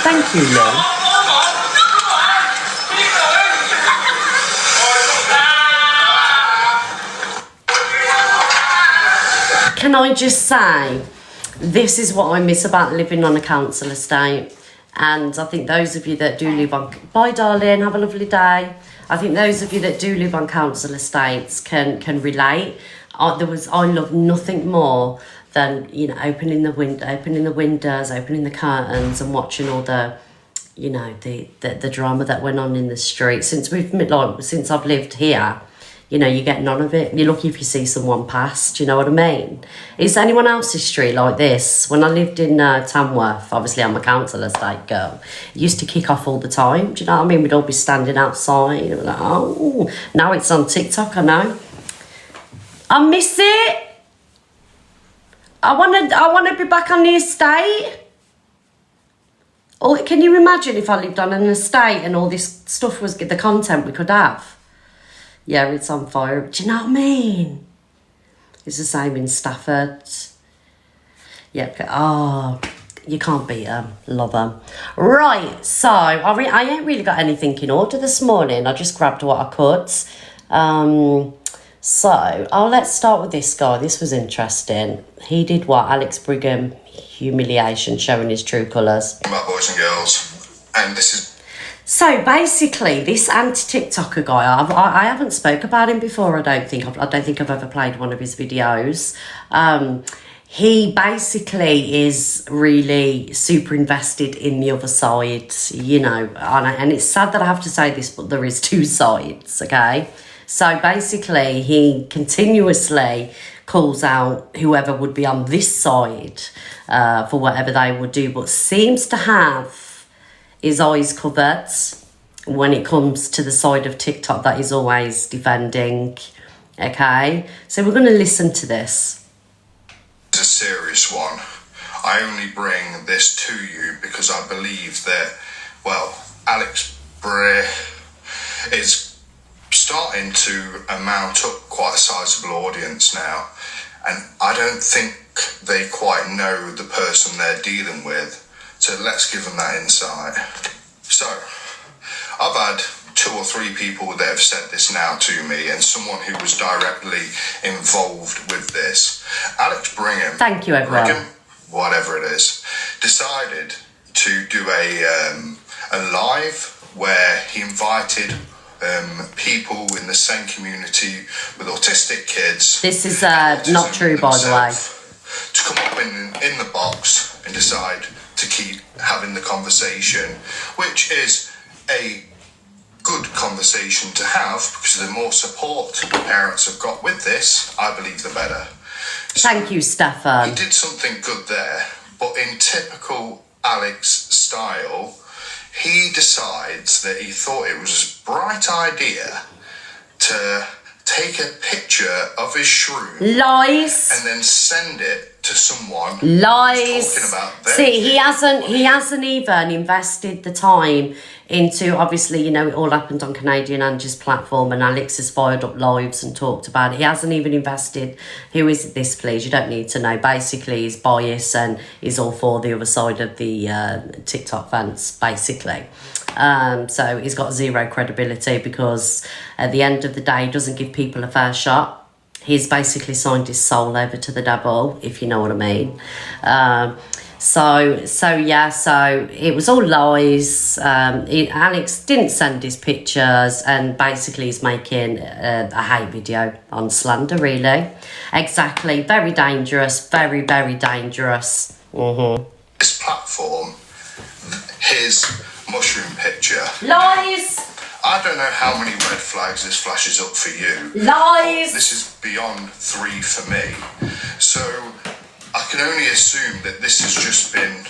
Thank you, Lou. Can I just say, this is what I miss about living on a council estate. And I think those of you that do live on... Bye, darling. Have a lovely day. I think those of you that do live on council estates can relate. I love nothing more than, you know, opening the windows, opening the curtains and watching all the, you know, the drama that went on in the street. Since I've lived here, you know, you get none of it. You're lucky if you see someone pass, do you know what I mean? Is anyone else's street like this? When I lived in Tamworth, obviously I'm a council estate girl, it used to kick off all the time, do you know what I mean? We'd all be standing outside, and we're like, oh, now it's on TikTok, I know. I miss it. I wanna be back on the estate. Or can you imagine if I lived on an estate and all this stuff was the content we could have? Yeah, it's on fire. Do you know what I mean? It's the same in Stafford. Yep. Oh, you can't beat them. Love them. Right, so I ain't really got anything in order this morning. I just grabbed what I could. Let's start with this guy. This was interesting. He did what? Alex Brigham, humiliation, showing his true colours. About boys and girls, and this is... So basically, this anti-TikToker guy, I haven't spoke about him before. I don't think I've ever played one of his videos. He basically is really super invested in the other side, you know. And it's sad that I have to say this, but there is two sides, okay? So basically, he continuously calls out whoever would be on this side for whatever they would do, but seems to have his eyes covered when it comes to the side of TikTok that he's always defending, okay? So we're going to listen to this. It's a serious one. I only bring this to you because I believe that, well, Alex Bray is starting to mount up quite a sizable audience now, and I don't think they quite know the person they're dealing with. So let's give them that insight. So, I've had 2 or 3 people that have said this now to me, and someone who was directly involved with this. Alex Brigham, thank you, everyone. Brigham, whatever it is, decided to do a live where he invited people in the same community with autistic kids. This is not true, by the way. To come up in the box and decide to keep having the conversation, which is a good conversation to have, because the more support parents have got with this, I believe the better. Thank you, Stefan. He did something good there, but in typical Alex style, he decides that he thought it was a bright idea to take a picture of his shroom. Lies. And then send it to someone. Lies. Talking about their See, he hasn't even invested the time into, obviously, you know, it all happened on Canadian Angie's platform, and Alex has fired up lives and talked about it. He hasn't even invested. Who is this, please? You don't need to know. Basically, he's biased and he's all for the other side of the TikTok fence, basically. So he's got zero credibility, because at the end of the day, he doesn't give people a fair shot. He's basically signed his soul over to the devil, if you know what I mean. So it was all lies. Alex didn't send his pictures, and basically he's making a hate video on slander, really. Exactly. Very dangerous. Very, very dangerous. Mm-hmm. This platform, his mushroom picture. Lies! I don't know how many red flags this flashes up for you. Lies! This is beyond 3 for me. So I can only assume that this has just been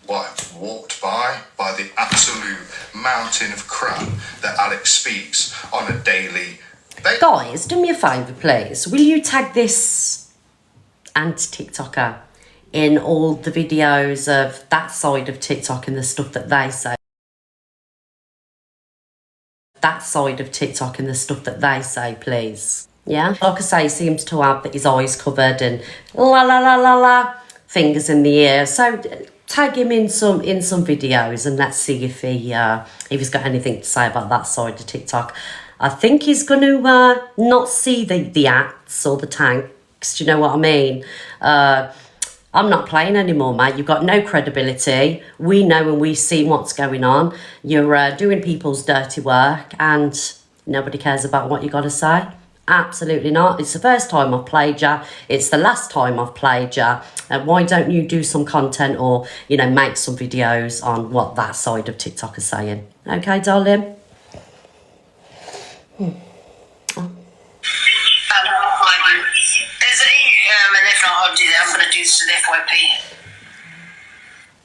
walked by the absolute mountain of crap that Alex speaks on a daily basis. Guys, do me a favour, please. Will you tag this anti-TikToker in all the videos of that side of TikTok and the stuff that they say? That side of TikTok and the stuff that they say, please. Yeah? Like I say, he seems to have his eyes covered and la la la la la, fingers in the air. So tag him in some videos and let's see if he's got anything to say about that side of TikTok. I think he's going to not see the acts or the tanks. Do you know what I mean? I'm not playing anymore, mate. You've got no credibility. We know and we've seen what's going on. You're doing people's dirty work and nobody cares about what you got to say. Absolutely not. It's the first time I've played you. It's the last time I've played you. Why don't you do some content or, you know, make some videos on what that side of TikTok is saying? Okay, darling? There's and if not, I'll do that. I'm going to do some FYP.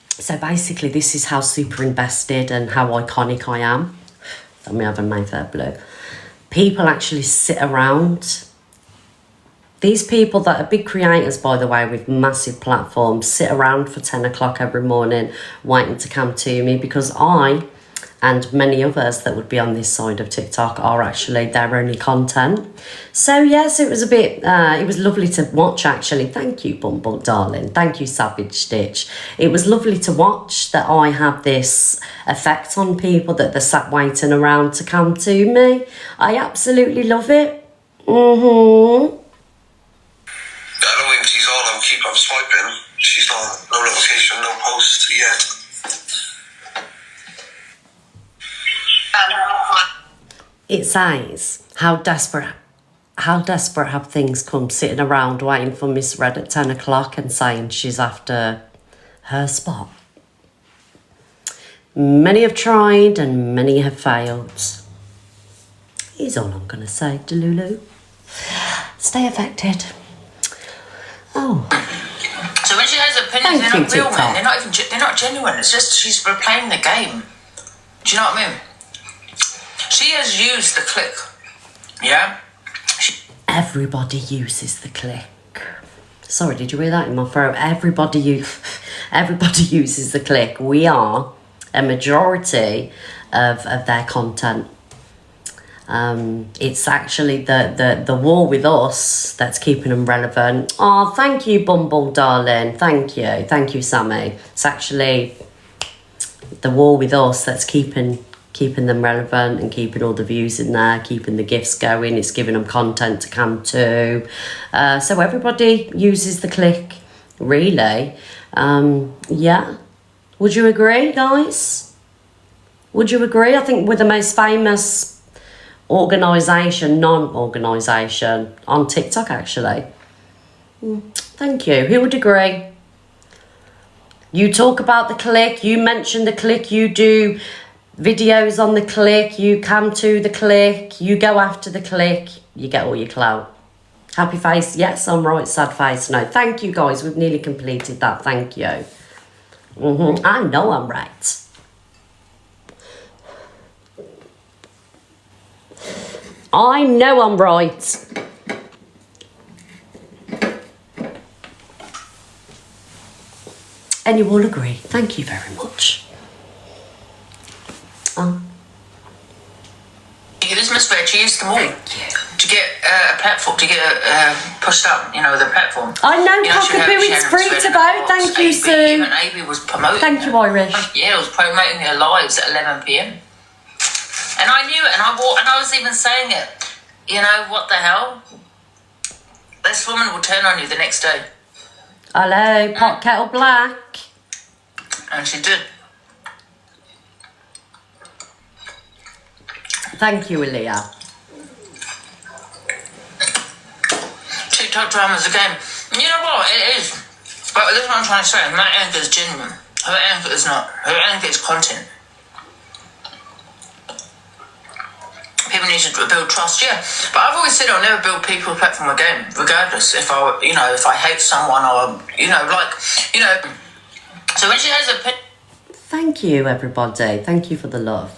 So basically, this is how super invested and how iconic I am. Let me have a Mayfair blue. People actually sit around. These people that are big creators, by the way, with massive platforms, sit around for 10 o'clock every morning waiting to come to me because I and many others that would be on this side of TikTok are actually their only content. So yes, it was a bit, it was lovely to watch actually. Thank you, Bumble darling. Thank you, Savage Stitch. It was lovely to watch that I have this effect on people that they're sat waiting around to come to me. I absolutely love it. I don't think she's on. I'm swiping. She's not. No notification, no post yet. It says, how desperate have things come, sitting around waiting for Miss Red at 10 o'clock and saying she's after her spot. Many have tried and many have failed. Is all I'm going to say, Delulu. Stay affected. Oh. So when she has opinions, they're not real, man. They're not genuine. It's just she's replaying the game. Do you know what I mean? She has used the click. Yeah? Everybody uses the click. Sorry, did you hear that in my throat? Everybody uses the click. We are a majority of their content. It's actually the war with us that's keeping them relevant. Oh, thank you, Bumble, darling. Thank you, Sammy. It's actually the war with us that's keeping them relevant and keeping all the views in there, keeping the gifts going. It's giving them content to come to. So everybody uses the click, really. Yeah. Would you agree, guys? Would you agree? I think we're the most famous non-organisation on TikTok, actually. Thank you. Who would agree? You talk about the click, you mention the click, you do videos on the click, you come to the click, you go after the click, you get all your clout. Happy face, yes, I'm right. Sad face, no. Thank you, guys. We've nearly completed that. Thank you. I know I'm right. I know I'm right. And you all agree. Thank you very much. This Miss Red, she used them all to get a platform, to get pushed up, you know, the platform. I know, Cockapoo, it's free to vote. Thank you, Sue. Even AB was promoting. Thank you, Irish. Yeah, it was promoting their lives at 11 p.m. And I knew it, and I was even saying it. You know, what the hell? This woman will turn on you the next day. Hello, pot kettle black. And she did. Thank you, Aaliyah. TikTok drama's a game. You know what? It is. But this is what I'm trying to say. My anger is genuine. Her anger is not. Her anger is content. People need to build trust, yeah. But I've always said I'll never build people platform again, regardless if I hate someone or, So when she has a... Thank you, everybody. Thank you for the love.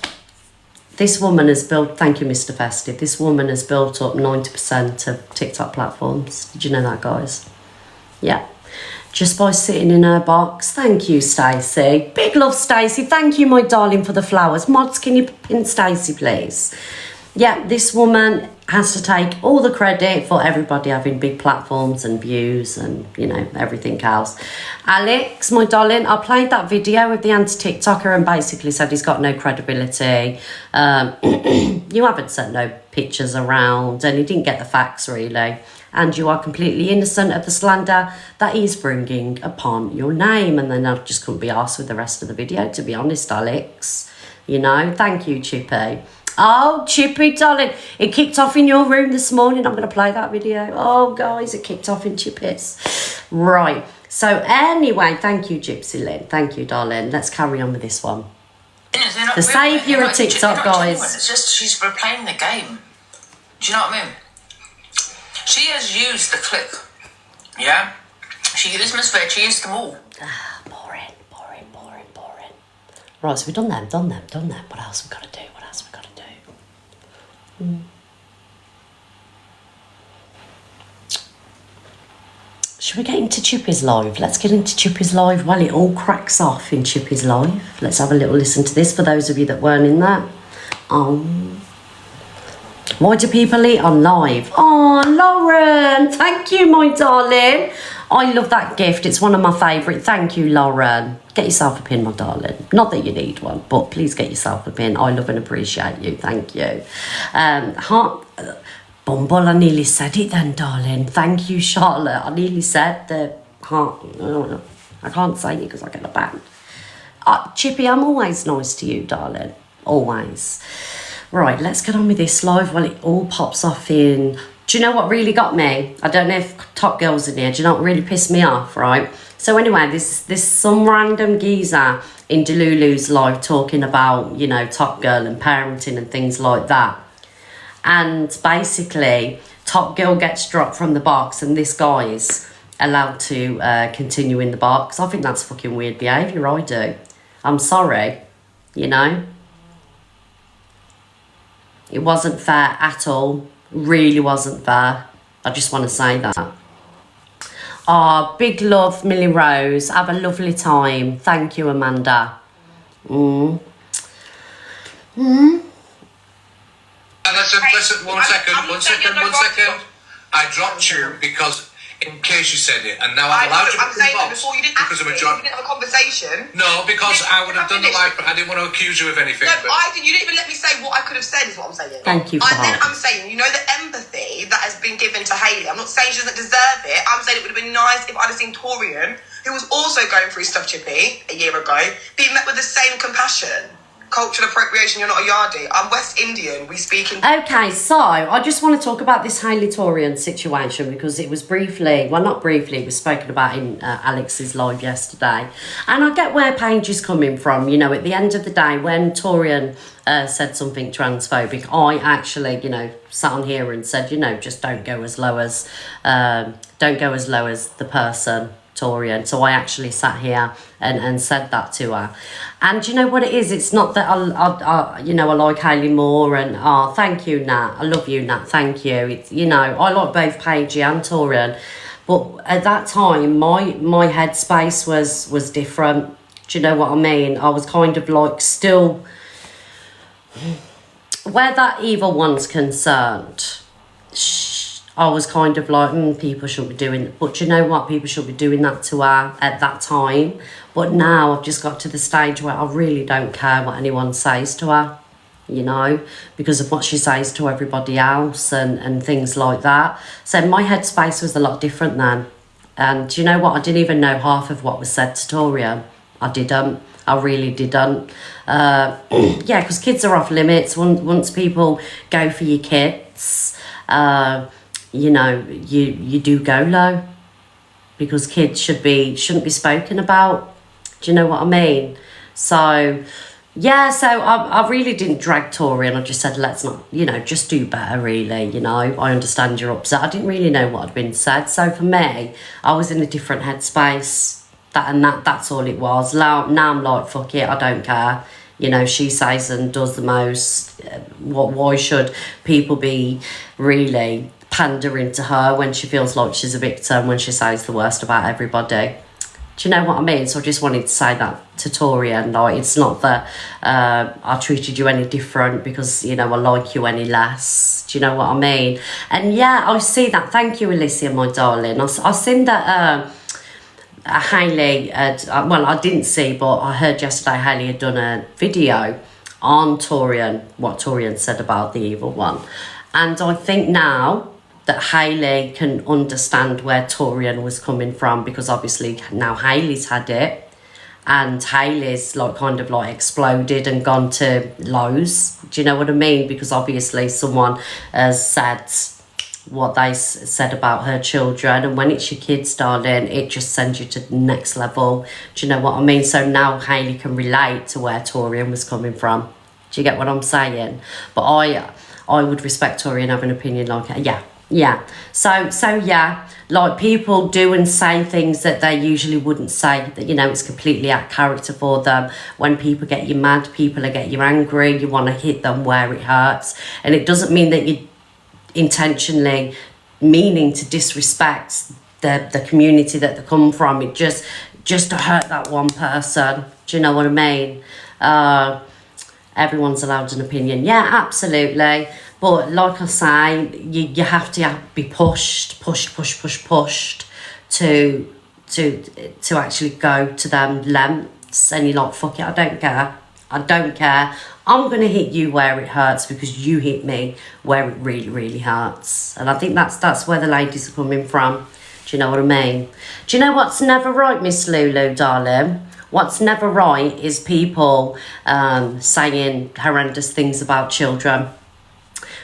This woman has built... Thank you, Mr. Festive. This woman has built up 90% of TikTok platforms. Did you know that, guys? Yeah. Just by sitting in her box. Thank you, Stacey. Big love, Stacey. Thank you, my darling, for the flowers. Mods, can you pin Stacey, please? Yeah, this woman has to take all the credit for everybody having big platforms and views and, you know, everything else. Alex, my darling, I played that video with the anti-TikToker and basically said he's got no credibility. You haven't sent no pictures around and he didn't get the facts, really. And you are completely innocent of the slander that he's bringing upon your name. And then I just couldn't be arsed with the rest of the video, to be honest, Alex. You know, thank you, Chippy. Oh, Chippy, darling. It kicked off in your room this morning. I'm going to play that video. Oh, guys, it kicked off in Chippy's. Right. So, anyway, thank you, Gypsy Lynn. Thank you, darling. Let's carry on with this one. The saviour of TikTok, guys. It's just she's replaying the game. Do you know what I mean? She has used the click. Yeah? She used Miss Red. She used them all. Boring. Right, so we've done them. What else have we got to do? Should we get into Chippy's live? Let's get into Chippy's live while it all cracks off in Chippy's live. Let's have a little listen to this for those of you that weren't in that. Why do people eat on live? Oh, Lauren, thank you, my darling. I love that gift. It's one of my favourite. Thank you, Lauren. Get yourself a pin, my darling. Not that you need one, but please get yourself a pin. I love and appreciate you. Thank you. Bumble, I nearly said it then, darling. Thank you, Charlotte. I nearly said the heart. I can't say it because I get a ban. Chippy, I'm always nice to you, darling. Always. Right, let's get on with this live while it all pops off in... Do you know what really got me? I don't know if Top Girl's in here. Do you know what really pissed me off, right? So anyway, this some random geezer in Delulu's live talking about, you know, Top Girl and parenting and things like that. And basically, Top Girl gets dropped from the box and this guy's allowed to continue in the box. I think that's fucking weird behaviour, I do. I'm sorry, you know? It wasn't fair at all. Really wasn't fair. I just want to say that. Big love, Millie Rose. Have a lovely time. Thank you, Amanda. Listen, one second. I dropped you because, in case you said it, and now I'm allowed to. I'm saying that before you didn't ask me, you didn't have a conversation. No, because I would have done the live, but I didn't want to accuse you of anything. No, I didn't. You didn't even let me say what I could have said. Is what I'm saying. Thank you. And then I'm saying, you know, the empathy that has been given to Hayley. I'm not saying she doesn't deserve it. I'm saying it would have been nice if I'd have seen Torian, who was also going through stuff, Chippy, a year ago, being met with the same compassion. Cultural appropriation, you're not a yardie. I'm West Indian, we speak in... Okay, so I just want to talk about this Hayley Torian situation because it was briefly, well not briefly, it was spoken about in Alex's live yesterday. And I get where Paige is coming from, you know, at the end of the day, when Torian said something transphobic, I actually, you know, sat on here and said, you know, just don't go as low as the person, Torian. So I actually sat here and said that to her. And you know what it is? It's not that I like Hayley more and thank you, Nat. I love you, Nat. Thank you. It's, you know, I like both Paige and Torian, but at that time my headspace was different. Do you know what I mean? I was kind of like still where that evil one's concerned. I was kind of like, people shouldn't be doing it. But you know what? People should be doing that to her at that time. But now I've just got to the stage where I really don't care what anyone says to her, you know, because of what she says to everybody else and things like that. So my headspace was a lot different then. And you know what? I didn't even know half of what was said to Torian. I didn't. I really didn't. Yeah, because kids are off limits. Once people go for your kids... you know, you do go low because kids shouldn't be spoken about. Do you know what I mean? So, yeah, so I really didn't drag Torian. I just said, let's not, you know, just do better, really, you know. I understand you're upset. I didn't really know what had been said. So for me, I was in a different headspace. That's all it was. Now I'm like, fuck it, I don't care. You know, she says and does the most. Why should people be really pandering to her when she feels like she's a victim, when she says the worst about everybody? Do you know what I mean? So I just wanted to say that to Torian. Like, it's not that I treated you any different because, you know, I like you any less. Do you know what I mean? And yeah, I see that. Thank you, Alicia, my darling. I seen that Hayley had, well, I didn't see, but I heard yesterday Hayley had done a video on Torian, what Torian said about the evil one. And I think now that Hayley can understand where Torian was coming from, because obviously now Hayley's had it and Hayley's like kind of like exploded and gone to lows. Do you know what I mean? Because obviously someone has said what they said about her children, and when it's your kids, darling, it just sends you to the next level. Do you know what I mean? So now Hayley can relate to where Torian was coming from. Do you get what I'm saying? But I would respect Torian, have an opinion like her. Yeah. So yeah, like, people do and say things that they usually wouldn't say, that, you know, it's completely out of character for them. When people get you mad, people get you angry, you want to hit them where it hurts. And it doesn't mean that you intentionally meaning to disrespect the community that they come from. It just to hurt that one person. Do you know what I mean? Everyone's allowed an opinion. Yeah, absolutely. But like I say, you have to be pushed to actually go to them lengths. And you're like, fuck it, I don't care. I'm going to hit you where it hurts because you hit me where it really, really hurts. And I think that's where the ladies are coming from. Do you know what I mean? Do you know what's never right, Miss Lulu, darling? What's never right is people saying horrendous things about children.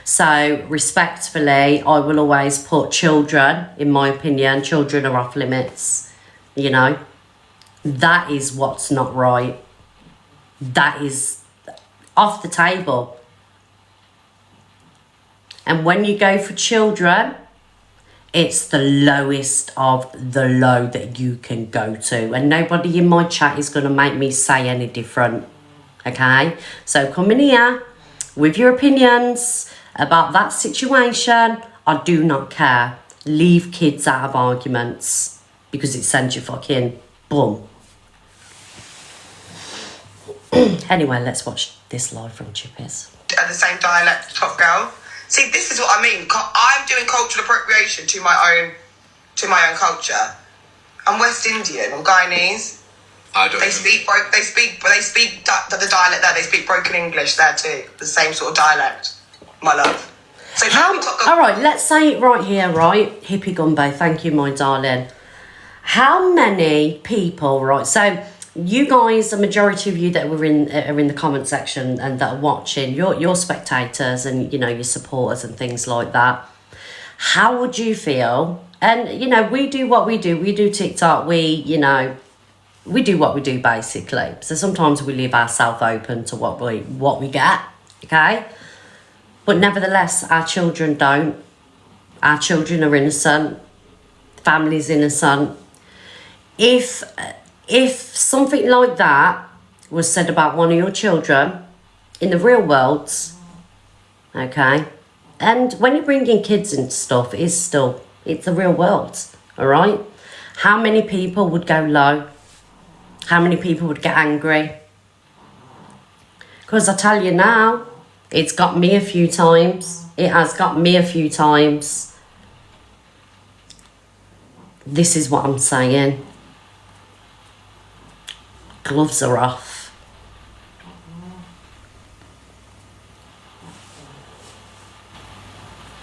So respectfully, I will always put children, in my opinion, children are off limits. You know, that is what's not right. That is off the table. And when you go for children, it's the lowest of the low that you can go to. And nobody in my chat is going to make me say any different. Okay? So come in here with your opinions about that situation. I do not care. Leave kids out of arguments because it sends you fucking boom. Anyway, let's watch this live from Chippy's. The same dialect, Top Girl. See, this is what I mean. I'm doing cultural appropriation to my own culture. I'm West Indian. I'm Guyanese. They speak the dialect there. They speak broken English there too. The same sort of dialect, my love. So all right, let's say it right here, right? Hippie Gumbo, thank you, my darling. How many people, right? So you guys, the majority of you that are in the comment section and that are watching, you're spectators and, you know, your supporters and things like that. How would you feel? And, you know, we do what we do. We do TikTok. We do what we do, basically. So sometimes we leave ourselves open to what we get, okay? But nevertheless, our children don't. Our children are innocent. Family's innocent. If something like that was said about one of your children in the real world, okay, and when you bring in kids and stuff, it's the real world, all right? How many people would go low? How many people would get angry? Because I tell you now, it's got me a few times. It has got me a few times. This is what I'm saying. Gloves are off.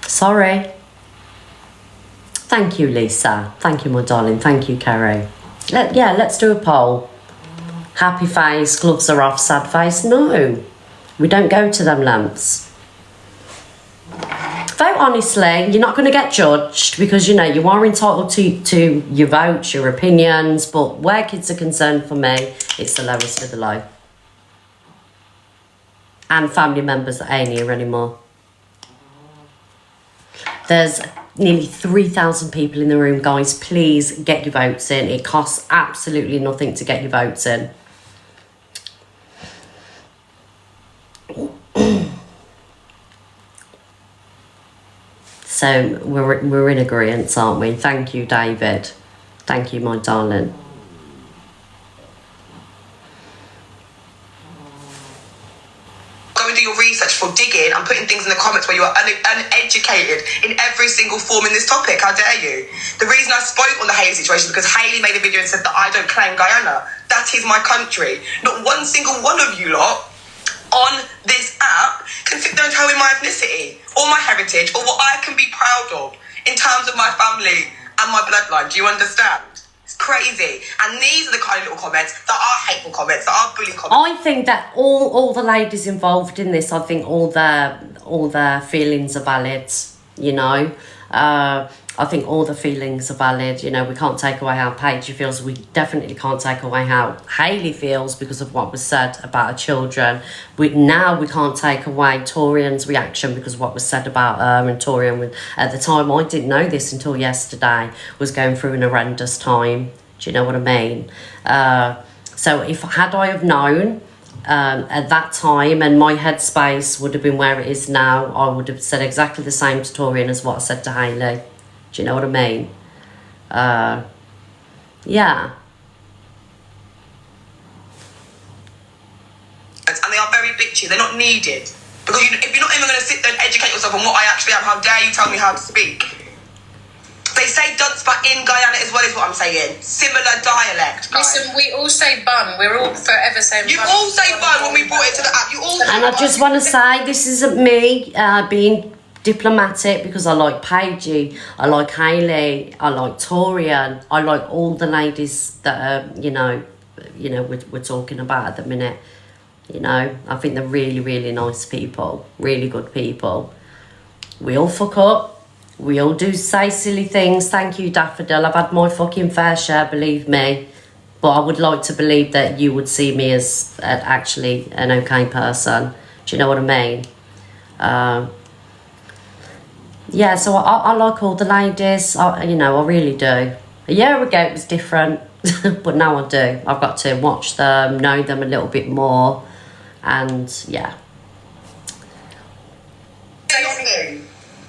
Sorry. Thank you, Lisa. Thank you, my darling. Thank you, Carrie. Let's do a poll. Happy face, gloves are off, sad face. No, we don't go to them lamps. Vote honestly. You're not going to get judged because, you know, you are entitled to your votes, your opinions, but where kids are concerned, for me, it's the lowest of the low. And family members that ain't here anymore. There's nearly 3,000 people in the room, guys. Please get your votes in. It costs absolutely nothing to get your votes in. So we're in agreement, aren't we? Thank you, David. Thank you, my darling. go and do your research for digging and putting things in the comments where you are uneducated in every single form in this topic. How dare you? The reason I spoke on the Hayley situation is because Hayley made a video and said that I don't claim Guyana. That is my country. Not one single one of you lot on this app can sit there and tell me my ethnicity or my heritage or what I can be proud of in terms of my family and my bloodline. Do you understand? It's crazy. And these are the kind of little comments that are hateful comments, that are bully comments. I think that all the ladies involved in this, I think all their feelings are valid, you know. I think all the feelings are valid. You know, we can't take away how Paige feels. We definitely can't take away how Hayley feels because of what was said about her children. We can't take away Torian's reaction because of what was said about her. And Torian, at the time, I didn't know this until yesterday, was going through an horrendous time. Do you know what I mean? So had I have known at that time and my headspace would have been where it is now, I would have said exactly the same to Torian as what I said to Hayley. Do you know what I mean? Yeah. And they are very bitchy. They're not needed. Because if you're not even going to sit there and educate yourself on what I actually am, how dare you tell me how to speak? They say Dunspa in Guyana as well is what I'm saying. Similar dialect, guys. Listen, we all say bun. We're all forever saying You bun. all say bun when we brought it to the app. You all say And I bun. just want to say, this isn't me being diplomatic because I like Paigey, I like Hayley, I like Torian, I like all the ladies that are, you know, we're talking about at the minute. You know, I think they're really, really nice people, really good people. We all fuck up. We all do say silly things. Thank you, Daffodil. I've had my fucking fair share, believe me. But I would like to believe that you would see me as actually an okay person. Do you know what I mean? Yeah, so I like all the ladies. I really do. A year ago it was different, but now I do. I've got to watch them, know them a little bit more, and yeah.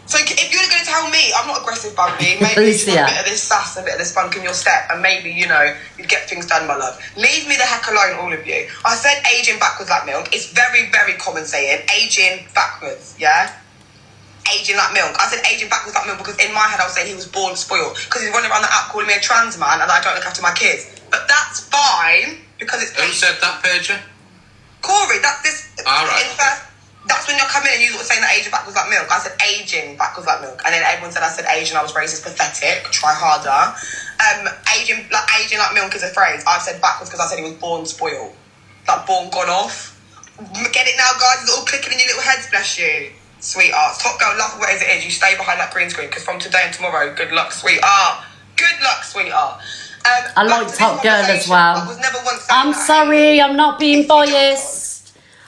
So if you're going to tell me I'm not aggressive, Bumpy, maybe you should have a bit of this sass, a bit of this spunk in your step, and maybe, you know, you'd get things done, my love. Leave me the heck alone, all of you. I said aging backwards like milk. It's very, very common saying, aging backwards, yeah? Aging like milk. I said aging backwards like milk because in my head I was saying he was born spoiled because he's running around the app calling me a trans man and I don't look after my kids. But that's fine because it's... Who said that, Paige? Corey, that's this... All right. That's when you're coming and you were saying that aging backwards like milk. I said aging backwards like milk. And then everyone said I said Asian, I was racist, pathetic, try harder. Aging like milk is a phrase. I said backwards because I said he was born spoiled. Like born gone off. Get it now, guys? It's all clicking in your little heads, bless you. Sweetheart. Top girl, love what it is. You stay behind that green screen because from today and tomorrow, good luck, sweetheart. Good luck, sweetheart. I like Top Girl as well. I was never once I'm sorry, I'm not being biased.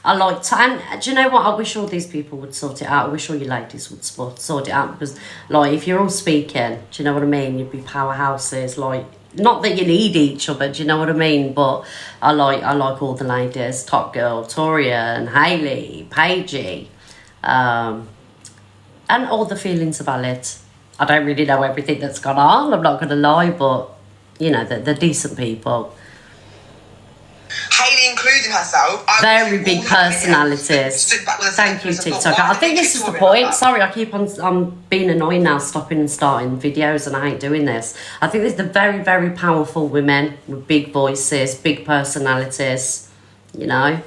I like to, and do you know what? I wish all these people would sort it out. I wish all you ladies would sort it out because, like, if you're all speaking, do you know what I mean? You'd be powerhouses. Like, not that you need each other, do you know what I mean? But I like all the ladies. Top Girl, Torian, Hayley, Paigey, and all the feelings are valid. I don't really know everything that's gone on. I'm not going to lie, but you know, they're decent people. Hayley including herself. Very big personalities. Thank you, TikTok. I think this is the point. Sorry, I keep on being annoying now, stopping and starting videos, and I hate doing this. I think there's the very, very powerful women with big voices, big personalities, you know.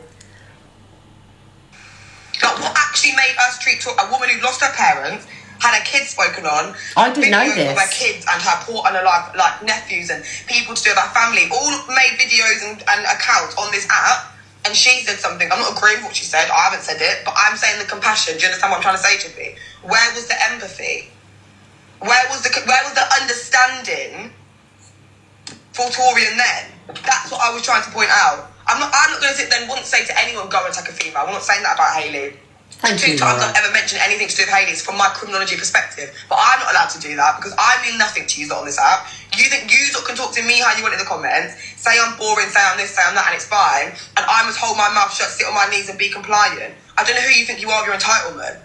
Like, what actually made us treat a woman who lost her parents, had her kids spoken on. I didn't know this. Of her kids and her like nephews and people to do with her family all made videos and accounts on this app. And she said something. I'm not agreeing with what she said. I haven't said it, but I'm saying the compassion. Do you understand what I'm trying to say, Chippy? Where was the empathy? Where was the understanding for Torian then? That's what I was trying to point out. I'm not going to sit there and once say to anyone, go and attack a female. I'm not saying that about Hayley. Thank you, I've not ever mentioned anything to do with Hayley from my criminology perspective. But I'm not allowed to do that because I mean nothing to you on this app. You think you can talk to me how you want in the comments, say I'm boring, say I'm this, say I'm that, and it's fine. And I must hold my mouth shut, sit on my knees and be compliant. I don't know who you think you are, your entitlement.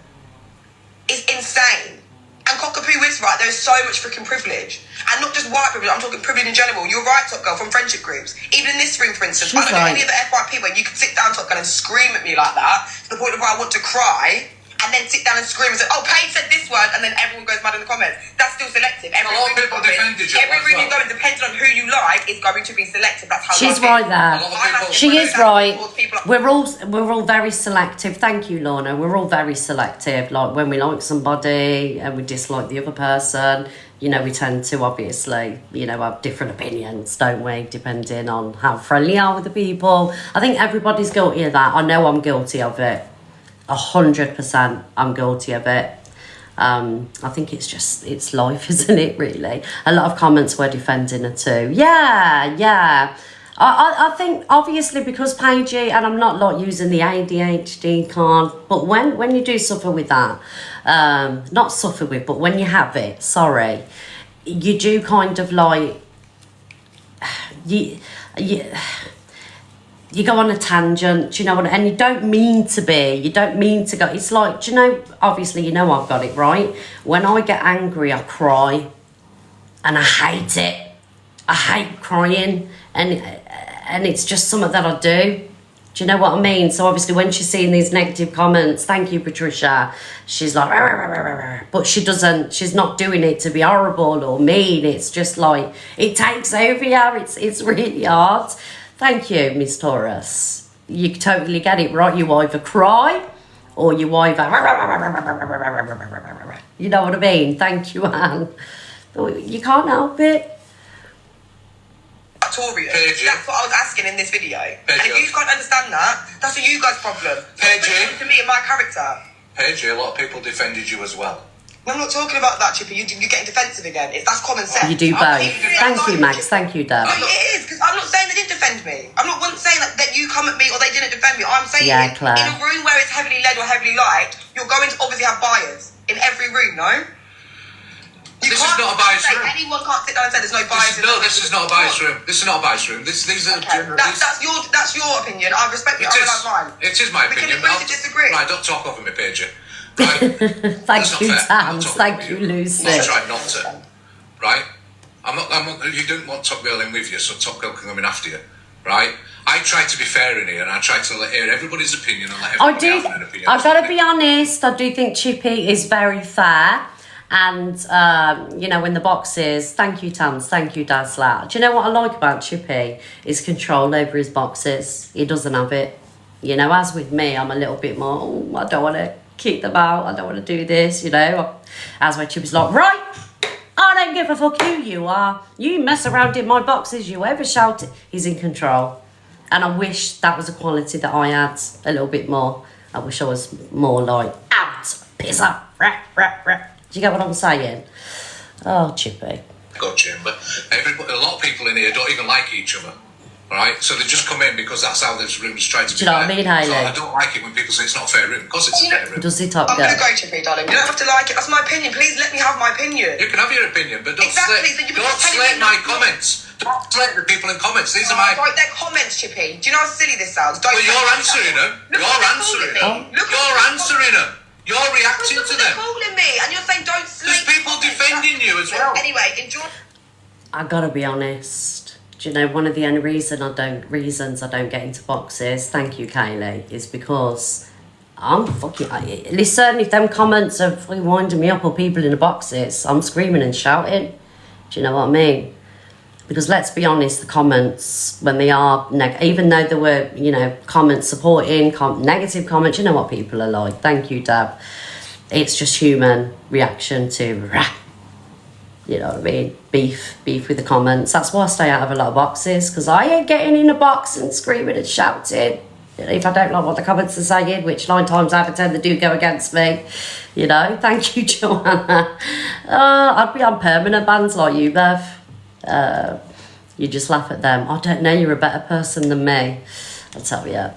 It's insane. And Cockapoo is right, there's so much freaking privilege. And not just white privilege, I'm talking privilege in general. You're right, Top Girl, from friendship groups. Even in this room, for instance, I don't know any of the FYP where you can sit down, Top Girl, and scream at me like that to the point where I want to cry. And then sit down and scream and say, oh, Paige said this word, and then everyone goes mad in the comments. That's still selective. A lot of people defended you. Every room you go in, depending on who you like, is going to be selective. That's how She's right there. She is right. We're all very selective. Thank you, Lorna. We're all very selective. Like when we like somebody and we dislike the other person, you know, we tend to obviously, you know, have different opinions, don't we? Depending on how friendly you are with the people. I think everybody's guilty of that. I know I'm guilty of it. 100% I'm guilty of it. I think it's life, isn't it, really? A lot of comments were defending her too. Yeah. I think, obviously, because Paigey, and I'm not like using the ADHD card, but when you do suffer with that, not suffer with, but when you have it, sorry, you do kind of like, you go on a tangent, you know, and you don't mean to go. It's like, do you know, obviously, you know I've got it, right? When I get angry, I cry, and I hate it. I hate crying, and it's just something that I do. Do you know what I mean? So obviously when she's seeing these negative comments, thank you, Patricia, she's like, rah, rah, rah, rah, rah. But she's not doing it to be horrible or mean. It's just like, it takes over you. It's really hard. Thank you, Miss Taurus. You totally get it, right? You either cry or you either... You know what I mean? Thank you, Anne. You can't help it. That's what I was asking in this video. And if you can't understand that, that's a you guys' problem. To me and my character. Paige, a lot of people defended you as well. I'm not talking about that, Chippy. You're getting defensive again. That's common sense. You do both. Thank you, Max. Thank you, Dad. No, it is, because I'm not saying they didn't defend me. I'm not saying that you come at me or they didn't defend me. I'm saying yeah, Claire. In a room where it's heavily led or heavily liked, you're going to obviously have bias in every room, no? This is not a bias room. Anyone can't sit down and say there's no bias. This is not a bias room. This is not a bias room. These are that's your opinion. I respect it. I like mine. It is my opinion. We can agree to disagree. Right, don't talk over me, Paige. Right? Thank you, Tam. Thank you, Lucy. I'll try not to. Right? I'm not. You don't want Top Girl in with you, so Top Girl can come in after you. Right? I try to be fair in here, and I try to hear everybody's opinion and let everybody have an opinion. I've got to be honest. I do think Chippy is very fair. And, you know, in the boxes, thank you, Tams, thank you, Dazzler. Do you know what I like about Chippy? Is control over his boxes. He doesn't have it. You know, as with me, I'm a little bit more, I don't want to keep them out. I don't want to do this, you know. As where Chippy's like, right, I don't give a fuck who you are. You mess around in my boxes, you ever shout it. He's in control. And I wish that was a quality that I had a little bit more. I wish I was more like, out, pisser, rah, rah, rah. Do you get what I'm saying? Oh, Chippy. Go chamber. A lot of people in here don't even like each other. Right? So they just come in because that's how this room's trying to be. Do you know what I mean, Hayley? So I don't like it when people say it's not a fair room, because it's a fair room. Does it up, I'm going to go, Chippy, darling. You don't have to like it. That's my opinion. Please let me have my opinion. You can have your opinion, but don't slate my comments. Don't slate the people in comments. These are my... Right, they're comments, Chippy. Do you know how silly this sounds? Well, you're answering them. You're answering them. You're answering them. You're reacting to them. You're calling me, and you're saying don't slate. There's people defending you as well. Anyway, enjoy. I gotta be honest. Do you know one of the only reasons I don't get into boxes? Thank you, Kaylee. Is because I'm fucking. Listen, if them comments are fucking winding me up or people in the boxes, I'm screaming and shouting. Do you know what I mean? Because let's be honest, the comments, when they are, even though there were, you know, comments supporting, negative comments, you know what people are like. Thank you, Deb. It's just human reaction to, you know what I mean, beef with the comments. That's why I stay out of a lot of boxes, because I ain't getting in a box and screaming and shouting. If I don't like what the comments are saying, which 9 times out of 10 they do go against me, you know. Thank you, Joanna. I'd be on permanent bans like you, Bev. You just laugh at them. I don't know, you're a better person than me. I'll tell you.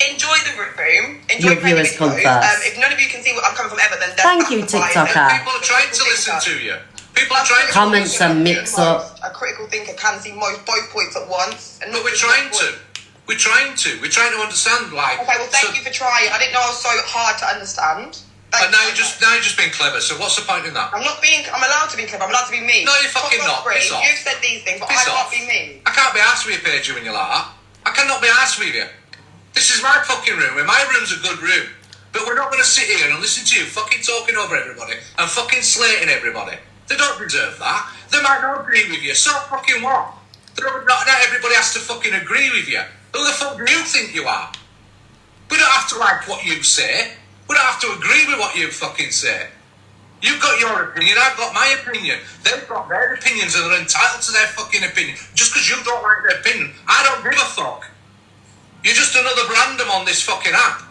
Enjoy the room. Enjoy your viewers come first. If none of you can see what I'm coming from ever, then thank you, TikToker. People are trying to listen to you. People are trying to comments and mix up. A critical thinker can see both points at once. But we're trying to. We're trying to understand, like. Okay, well, thank you for trying. I didn't know I was so hard to understand. And now you're just being clever. So what's the point in that? I'm allowed to be clever. I'm allowed to be me. No, you're fucking not. Piss off. You've said these things, but I can't be me. I can't be asked with a page when you're like that. I cannot be asked honest with you. This is my fucking room, and my room's a good room. But we're not going to sit here and listen to you fucking talking over everybody and fucking slating everybody. They don't deserve that. They might not agree with you. So fucking what? Not everybody has to fucking agree with you. Who the fuck do you think you are? We don't have to like what you say. We don't have to agree with what you fucking say. You've got your opinion, I've got my opinion. They've got their opinions and they're entitled to their fucking opinion. Just because you don't like their opinion, I don't give a fuck. You're just another random on this fucking app.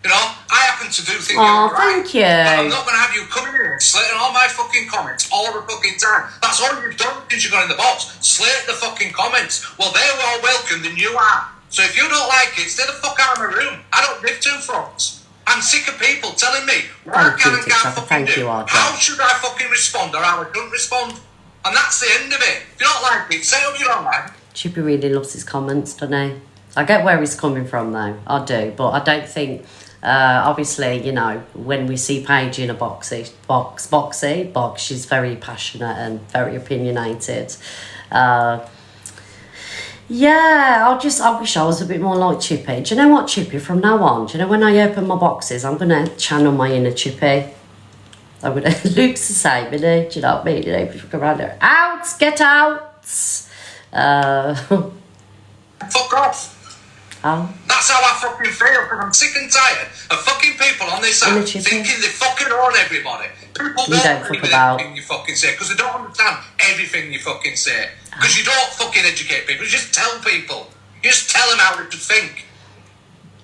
You know, I happen to do things right. Thank you. But I'm not going to have you coming in and slating all my fucking comments all the fucking time. That's all you've done since you got in the box. Slate the fucking comments. Well, they're well welcomed and you are. So if you don't like it, stay the fuck out of my room. I don't give two fucks. I'm sick of people telling me what I can and can't fucking do. How should I fucking respond or how I don't respond? And that's the end of it. If you don't like it, say up your own mind. Chippy really loves his comments, doesn't he? I get where he's coming from though, I do, but I don't think, obviously, you know, when we see Paige in a box, she's very passionate and very opinionated. Yeah, I wish I was a bit more like Chippy. Do you know what, Chippy, from now on, do you know when I open my boxes, I'm going to channel my inner Chippy. Luke's the same, isn't he? Do you know what I mean? You know, people come around there, out, get out. Fuck off. Oh. That's how I fucking feel, because I'm sick and tired of fucking people on this app thinking they fucking own everybody. People don't agree with everything you fucking say, because they don't understand everything you fucking say. Because you don't fucking educate people, you just tell people. You just tell them how they should think.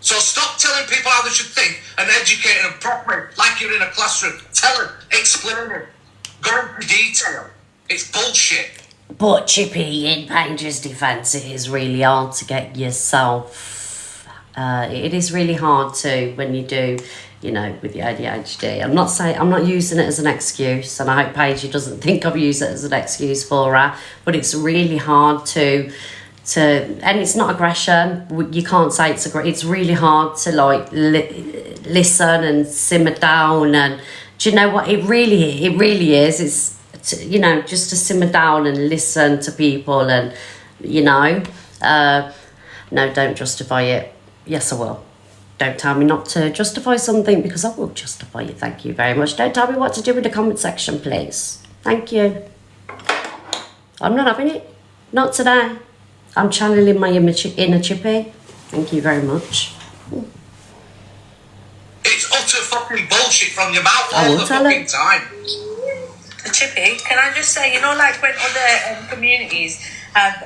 So stop telling people how they should think and educating them properly, like you're in a classroom. Tell them, explain it, go into detail. It's bullshit. But Chippy, in Paige's defence, it is really hard to get yourself. It is really hard to when you do, you know, with your ADHD. I'm not using it as an excuse, and I hope Paige doesn't think I've used it as an excuse for her. But it's really hard to, and it's not aggression. You can't say it's aggression. It's really hard to like listen and simmer down. And do you know what? It really is. It's you know, just to simmer down and listen to people, and you know, no, don't justify it. Yes, I will. Don't tell me not to justify something, because I will justify it. Thank you very much. Don't tell me what to do in the comment section, please. Thank you. I'm not having it. Not today. I'm channeling my inner Chippy. Thank you very much. It's utter fucking bullshit from your mouth all the fucking time. Chippy, can I just say, you know, like when other communities have...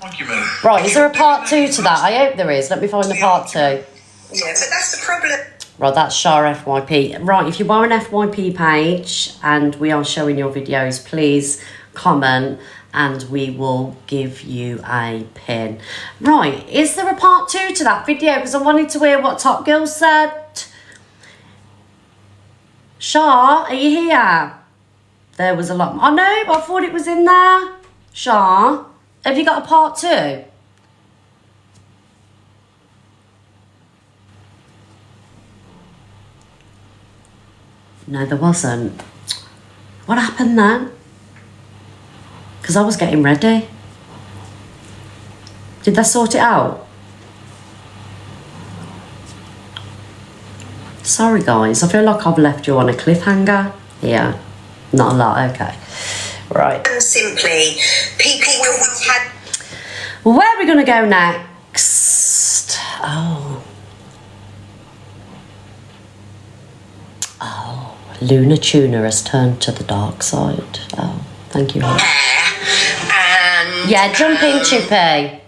Thank you, man. Right, is there a part 2 to that? I hope there is. Let me find the part 2. Yeah, but that's the problem. Right, that's Shar FYP. Right, if you are an FYP page and we are showing your videos, please comment and we will give you a pin. Right, is there a part 2 to that video? Because I wanted to hear what Top Girl said. Shar, are you here? There was a lot. I know, but I thought it was in there. Shar, have you got a part 2? No, there wasn't. What happened then? Because I was getting ready. Did they sort it out? Sorry guys, I feel like I've left you on a cliffhanger here. Not a lot, okay. Right. And simply, people will have had... Where are we going to go next? Oh, Luna Tuna has turned to the dark side. Oh, thank you. And... Yeah, jump in, Chippy.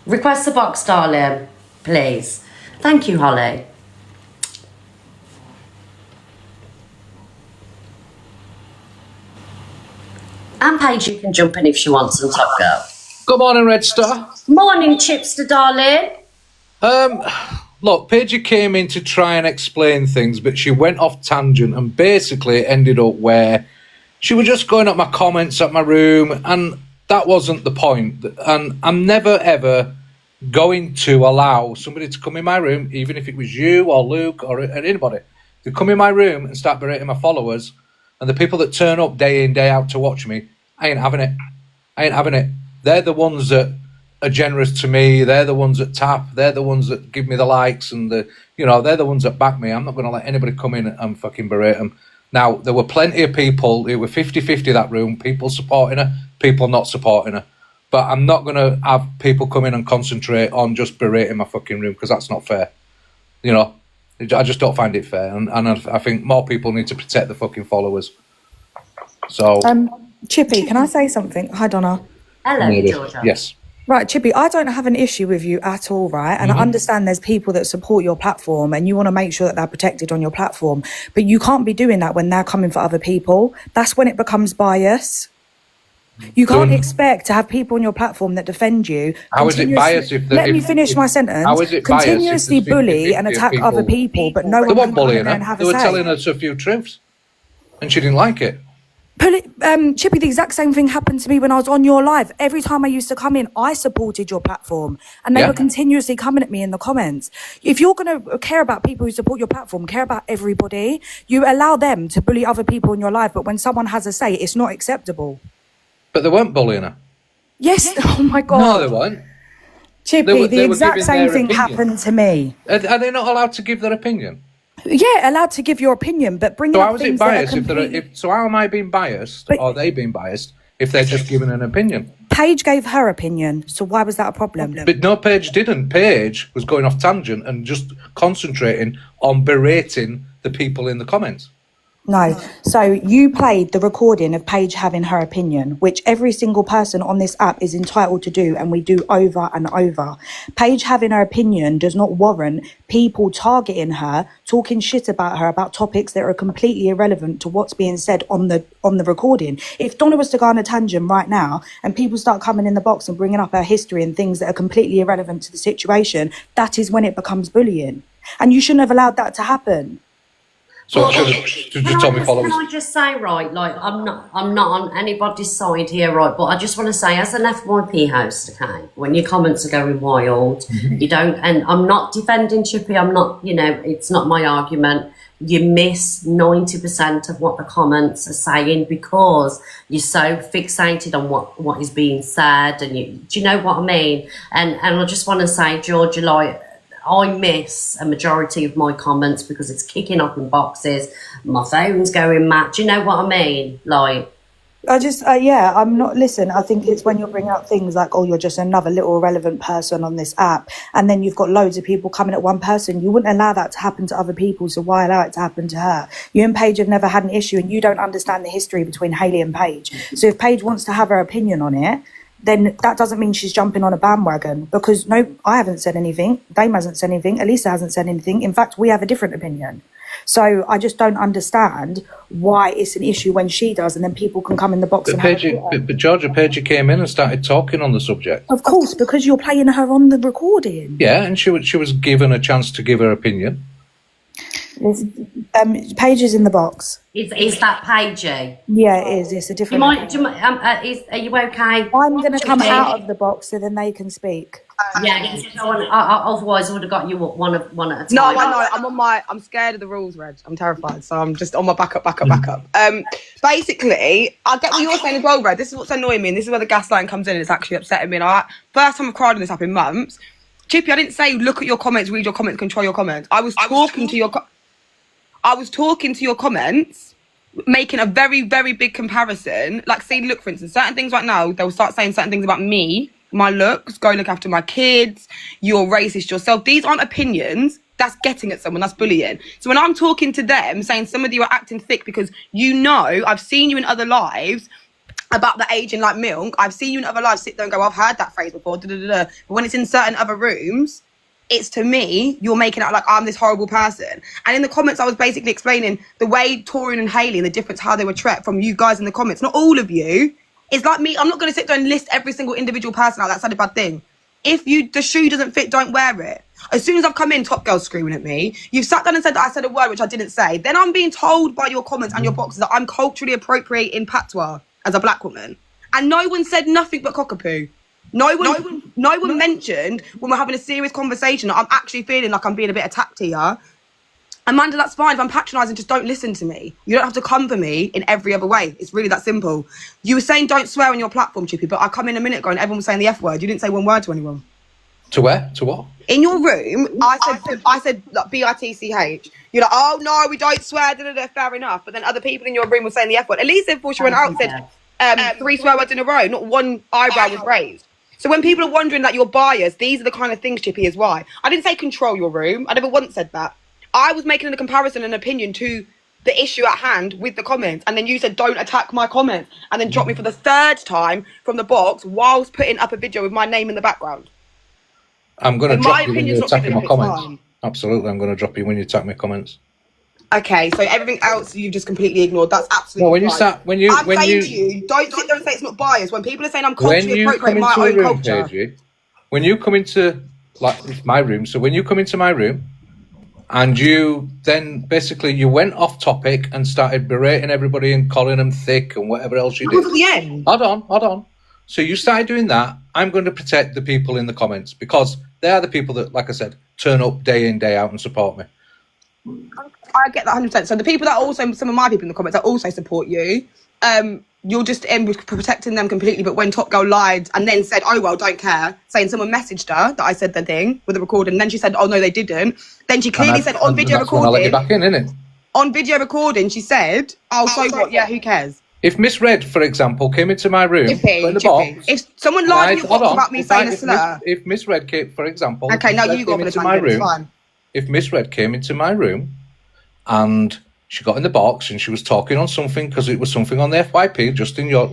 Request the box, darling, please. Thank you, Holly. And Paige, you can jump in if she wants and Top Girl. Good morning, Red Star. Morning, Chipster, darling. Look, Paige came in to try and explain things, but she went off tangent and basically ended up where she was just going up my comments at my room, and that wasn't the point. And I'm never, ever going to allow somebody to come in my room, even if it was you or Luke or anybody, to come in my room and start berating my followers. And the people that turn up day in, day out to watch me, I ain't having it. I ain't having it. They're the ones that are generous to me. They're the ones that tap. They're the ones that give me the likes and they're the ones that back me. I'm not going to let anybody come in and fucking berate them. Now, there were plenty of people. It were 50-50 that room. People supporting her, people not supporting her. But I'm not going to have people come in and concentrate on just berating my fucking room because that's not fair. You know, I just don't find it fair. And I think more people need to protect the fucking followers. So, Chippy, can I say something? Hi, Donna. Hello, Georgia. Yes. Right, Chippy, I don't have an issue with you at all, right? And I understand there's people that support your platform and you want to make sure that they're protected on your platform. But you can't be doing that when they're coming for other people. That's when it becomes bias. You can't expect to have people on your platform that defend you. How is it biased if... Let me finish my sentence. How is it biased continuously bully and attack other people, but no one can come in there and have a say. They were telling us a few truths and she didn't like it. Chippy, the exact same thing happened to me when I was on your live. Every time I used to come in, I supported your platform and they were continuously coming at me in the comments. If you're going to care about people who support your platform, care about everybody, you allow them to bully other people in your life. But when someone has a say, it's not acceptable. But they weren't bullying her. Yes. Oh my God. No, they weren't. Chippy, the exact same thing happened to me. Are they not allowed to give their opinion? Yeah, allowed to give your opinion, but bringing up things that are completely... So how am I being biased, or are they being biased, if they're just giving an opinion? Paige gave her opinion, so why was that a problem? But no, Paige didn't. Paige was going off tangent and just concentrating on berating the people in the comments. No. So you played the recording of Paige having her opinion, which every single person on this app is entitled to do, and we do over and over. Paige having her opinion does not warrant people targeting her, talking shit about her, about topics that are completely irrelevant to what's being said on the recording. If Donna was to go on a tangent right now and people start coming in the box and bringing up her history and things that are completely irrelevant to the situation, that is when it becomes bullying. And you shouldn't have allowed that to happen. So just tell me, followers. Can I just say, right, like, I'm not on anybody's side here, right, but I just want to say, as an FYP host, okay, when your comments are going wild, you don't, and I'm not defending Chippy, I'm not, it's not my argument. You miss 90% of what the comments are saying because you're so fixated on what is being said, and do you know what I mean? And I just want to say, Georgia, like, I miss a majority of my comments because it's kicking up in boxes. My phone's going mad. Do you know what I mean? Like, I just, I'm not, listen, I think it's when you're bringing up things like, oh, you're just another little irrelevant person on this app. And then you've got loads of people coming at one person. You wouldn't allow that to happen to other people. So why allow it to happen to her? You and Paige have never had an issue and you don't understand the history between Hayley and Paige. So if Paige wants to have her opinion on it, then that doesn't mean she's jumping on a bandwagon because no, I haven't said anything. Dame hasn't said anything. Elisa hasn't said anything. In fact, we have a different opinion. So I just don't understand why it's an issue when she does and then people can come in the box but Georgia, Paige came in and started talking on the subject. Of course, because you're playing her on the recording. Yeah, and she was given a chance to give her opinion. Paige is in the box. Is that Paigey? Yeah, it is. It's a different. Are you okay? I'm going to come out of the box so then they can speak. Otherwise I would have got you one at a time. No, I know. I'm scared of the rules, Reg. I'm terrified, so I'm just on my backup. Basically, I get what you're saying as well, Reg. This is what's annoying me, and this is where the gaslighting comes in. And it's actually upsetting me. And first time I've cried on this app in months. Chippy, I didn't say look at your comments, read your comments, control your comments. I was talking to your comments, making a very, very big comparison. Like, say, look, for instance, certain things right now, they'll start saying certain things about me, my looks, go look after my kids, you're racist yourself. These aren't opinions. That's getting at someone. That's bullying. So when I'm talking to them, saying some of you are acting thick because I've seen you in other lives about the aging like milk. I've seen you in other lives sit there and go, I've heard that phrase before. But when it's in certain other rooms, it's to me, you're making out like I'm this horrible person. And in the comments, I was basically explaining the way Torian and Hayley and the difference, how they were treated from you guys in the comments. Not all of you. It's like me. I'm not going to sit there and list every single individual person out that said a bad thing. If the shoe doesn't fit, don't wear it. As soon as I've come in, Top Girl's screaming at me. You've sat down and said that I said a word which I didn't say. Then I'm being told by your comments and your boxes that I'm culturally appropriating patois as a black woman. And no one said nothing but cockapoo. No one mentioned when we're having a serious conversation that I'm actually feeling like I'm being a bit attacked here. Amanda, that's fine. If I'm patronising, just don't listen to me. You don't have to come for me in every other way. It's really that simple. You were saying don't swear on your platform, Chippy, but I come in a minute ago and everyone was saying the F word. You didn't say one word to anyone. To where? To what? In your room, I said like, B-I-T-C-H. You're like, oh no, we don't swear, fair enough. But then other people in your room were saying the F word. At least before she went out said 3 swear words in a row, not one eyebrow was raised. So when people are wondering that you're biased, these are the kind of things, Chippy, is why. I didn't say control your room. I never once said that. I was making a comparison and opinion to the issue at hand with the comments, and then you said don't attack my comments, and then dropped me for the 3rd time from the box whilst putting up a video with my name in the background. I'm going to drop you when you attack my comments. Fine. Absolutely, I'm going to drop you when you attack my comments. Okay, so everything else you've just completely ignored. That's absolutely no. When you fine. start, when you, I'm when saying you, to you, don't sit there and say it's not biased. When people are saying I'm when culturally you come appropriating my into own a room, culture. Paige, when you come into like my room, so when you come into my room, and you then basically you went off topic and started berating everybody and calling them thick and whatever else you did. At the end. Hold on. So you started doing that. I'm going to protect the people in the comments because they are the people that, like I said, turn up day in, day out and support me. I get that 100%. So the people that also, some of my people in the comments that also support you, you'll just end with protecting them completely. But when Top Girl lied and then said, oh, well, don't care, saying someone messaged her that I said the thing with the recording, and then she said, oh, no, they didn't. Then she clearly said on video recording. I'll let you back in, innit? On video recording, she said, oh, so what? Yeah, who cares? If Miss Red, for example, came into my room, Chippy, in the box, if someone lied in your box about me saying a slur. If Miss Red came, for example, okay, now you go for the tangent, it's fine. If Miss Red came into my room and she got in the box and she was talking on something because it was something on the FYP, just in your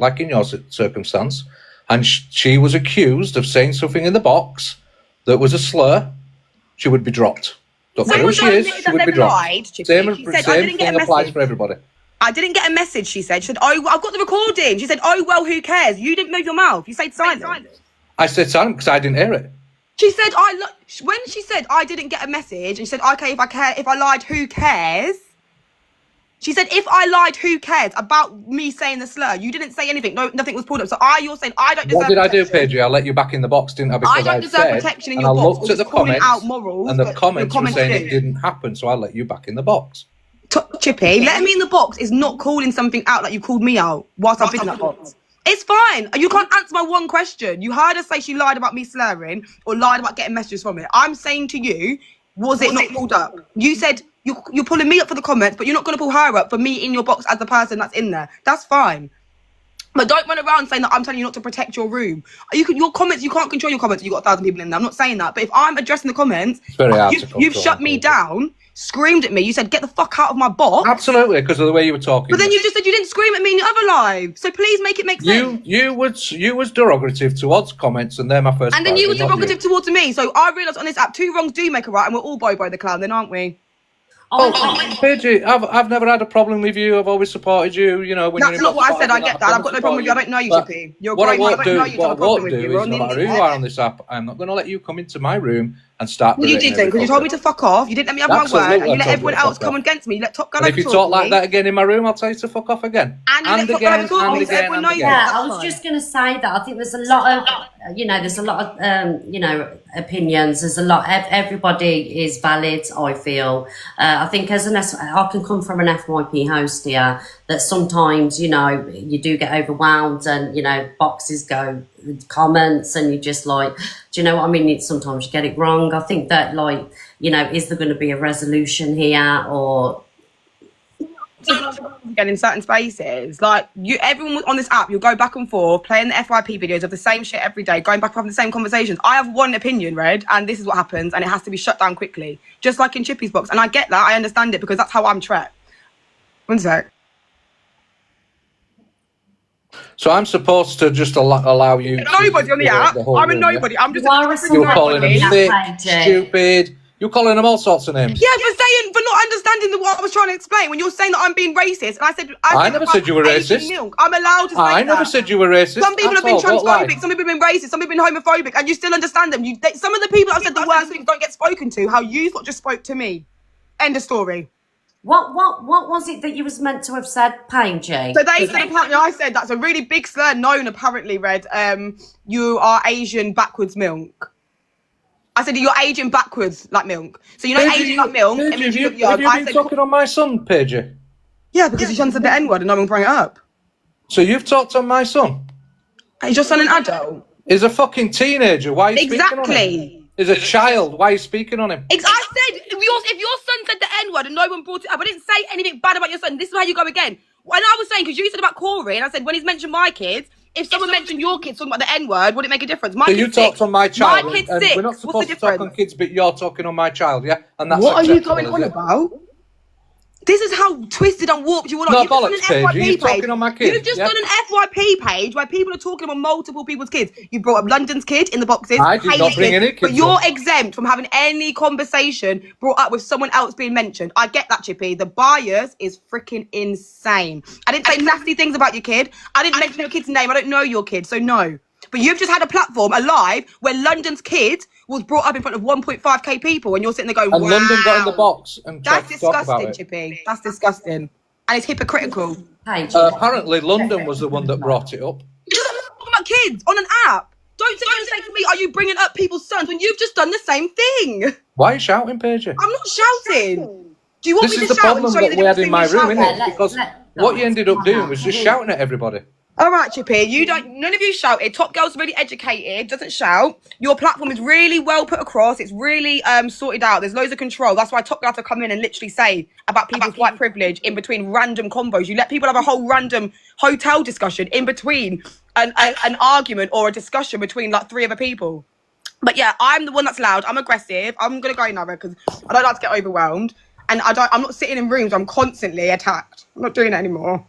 circumstance, and she was accused of saying something in the box that was a slur, she would be dropped. Don't care who she is, she would be dropped. Same thing applies for everybody. I didn't get a message, she said. She said, oh, I've got the recording. She said, oh, well, who cares? You didn't move your mouth. You said silent. I said silent because I didn't hear it. She said, when she said, I didn't get a message, and she said, okay, if I lied, who cares? She said, if I lied, who cares about me saying the slur? You didn't say anything. No, nothing was pulled up. So you're saying I don't deserve protection. What did I do, Paige? I let you back in the box, didn't I? Because I don't deserve protection in your box. And I looked at the comments, and the comments were saying it didn't happen, so I let you back in the box. Chippy, letting me in the box is not calling something out like you called me out whilst I've been in that box. It's fine. You can't answer my one question. You heard her say she lied about me slurring or lied about getting messages from it. I'm saying to you, was it not pulled up? You said you're pulling me up for the comments, but you're not going to pull her up for me in your box as the person that's in there. That's fine. But don't run around saying that I'm telling you not to protect your room. Your comments, you can't control your comments. You've got 1,000 people in there. I'm not saying that. But if I'm addressing the comments, you've shut me down, screamed at me. You said, get the fuck out of my box. Absolutely, because of the way you were talking. But then you just said you didn't scream at me in your other live. So please make it make sense. You was derogative towards comments, and they're my first. And then you were derogative towards me. So I realised on this app, 2 wrongs do make a right, and we're all Bobo the clown then, aren't we? Paige, I've never had a problem with you. I've always supported you. You know, when that's not what I said. I get that. I've got no problem with you. I don't know you, Chippy. You're great. I don't know you. What I won't do is, no matter who you are on this app, I'm not going to let you come into my room and start. Well, you didn't, because you told me to fuck off. You didn't let me have my word, and you let everyone else come against me. You let Top Girl. If you talk like that again in my room, I'll tell you to fuck off again. And again, and again. Yeah, I was just going to say that. I think there's a lot of, opinions. There's a lot. Everybody is valid. I feel. I think I can come from an FYP host here that sometimes you do get overwhelmed and boxes go comments and you just like, do you know what I mean? Sometimes you get it wrong. I think that is there going to be a resolution here or? Again, in certain spaces, like everyone on this app, you'll go back and forth playing the FYP videos of the same shit every day, going back and having the same conversations. I have one opinion, Red, and this is what happens, and it has to be shut down quickly, just like in Chippy's box. And I get that, I understand it because that's how I'm trapped. One sec. So I'm supposed to just allow you. Nobody on the app. I'm a nobody. Yeah? I'm just. You're calling them thick, stupid. You're calling them all sorts of names. Yeah, for not understanding what I was trying to explain. When you're saying that I'm being racist, and I never said you were racist. Milk. I'm allowed to say I never said you were racist. Some people have been transphobic, some people have been racist, some people have been homophobic, and you still understand them. Some of the people that have said the worst things don't get spoken to. How you lot just spoke to me. End of story. What was it that you was meant to have said, Paige? So they said apparently I said that's a really big slur known apparently, Red. You are Asian backwards milk. I said you're aging backwards like milk. So you know Paige, aging like milk. Paige, it means have you look you young. I been said, talking on my son, Paige? yeah, because you said the N word and no one bring it up. So you've talked on my son? Is your son an adult? He's a fucking teenager. Why are you speaking on him? Exactly. He's a child. Why are you speaking on him? I said if your son said the N word and no one brought it up, I didn't say anything bad about your son. This is how you go again. When I was saying, because you said about Corey, and I said when he's mentioned my kids, if someone mentioned your kids talking about the N word, would it make a difference? My So kid's you talked 6. on my child, My kid's and 6. we're not What's the supposed to difference? talk on kids, but you're talking on my child, yeah? And that's What are you acceptable, going is on it? about? This is how twisted and warped you all are. No, You've just bollocks, done an Paige. FYP You're page. talking on my kid, You've just yeah? done an FYP page where people are talking about multiple people's kids. You brought up London's kid in the boxes. I did not Hayley's bring kid, any kids but you're up. exempt from having any conversation brought up with someone else being mentioned. I get that, Chippy. The bias is freaking insane. I didn't say nasty things about your kid. I didn't mention your kid's name. I don't know your kid, so no. But you've just had a platform, a live, where London's kid was brought up in front of 1.5k people, and you're sitting there going, And wow. London got in the box and tried That's to talk about disgusting, it. Chippy. That's disgusting. And it's hypocritical. Paige. Apparently, London was the one that brought it up. You're talking about kids on an app. Don't sit here and say to me, are you bringing up people's sons when you've just done the same thing? Why are you shouting, Paige? I'm not shouting. Do you want This me is to the shout and problem show you that the we had difference in my between room, shouting? innit? Because what you ended up doing was just shouting at everybody. All right, Chippy, none of you shouted. Top Girl's really educated, doesn't shout. Your platform is really well put across. It's really sorted out. There's loads of control. That's why Top Girl have to come in and literally say about people's white privilege in between random combos. You let people have a whole random hotel discussion in between an argument or a discussion between like 3 other people. But yeah, I'm the one that's loud. I'm aggressive. I'm gonna go now because I don't like to get overwhelmed, and I'm not sitting in rooms where I'm constantly attacked. I'm not doing it anymore.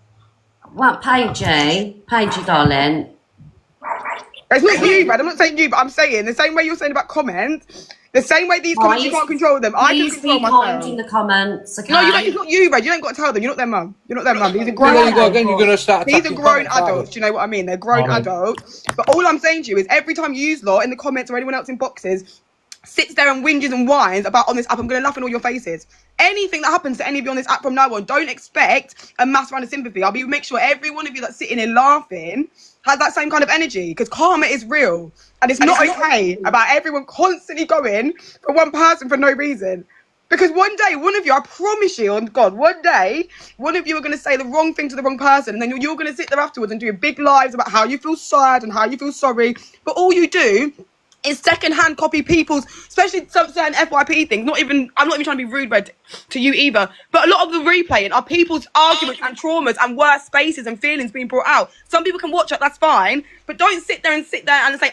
Well, Paigey, darling. It's not you, man. I'm not saying you, but I'm saying the same way you're saying about comments, the same way these comments, you can't control them. I can control myself. in the comments, okay? No, you don't. It's not you, Red. You don't got to tell them. You're not their mum. You're not their mum. These are So grown there you go adults. again. You're going to start These are attacking grown comments, aren't you? adults. Do you know what I mean? They're grown adults. But all I'm saying to you is every time you lot in the comments or anyone else in boxes sits there and whinges and whines about on this app, I'm going to laugh in all your faces. Anything that happens to any of you on this app from now on, don't expect a mass round of sympathy. I'll make sure every one of you that's sitting here laughing has that same kind of energy, because karma is real. And it's not okay about everyone constantly going for one person for no reason. Because one day, one of you, I promise you on God, one day, one of you are going to say the wrong thing to the wrong person, and then you're going to sit there afterwards and do big lives about how you feel sad and how you feel sorry. But all you do is second-hand copy people's, especially some certain FYP things. I'm not even trying to be rude, Red, to you either. But a lot of the replaying are people's arguments and traumas and worst spaces and feelings being brought out. Some people can watch it, that's fine. But don't sit there and say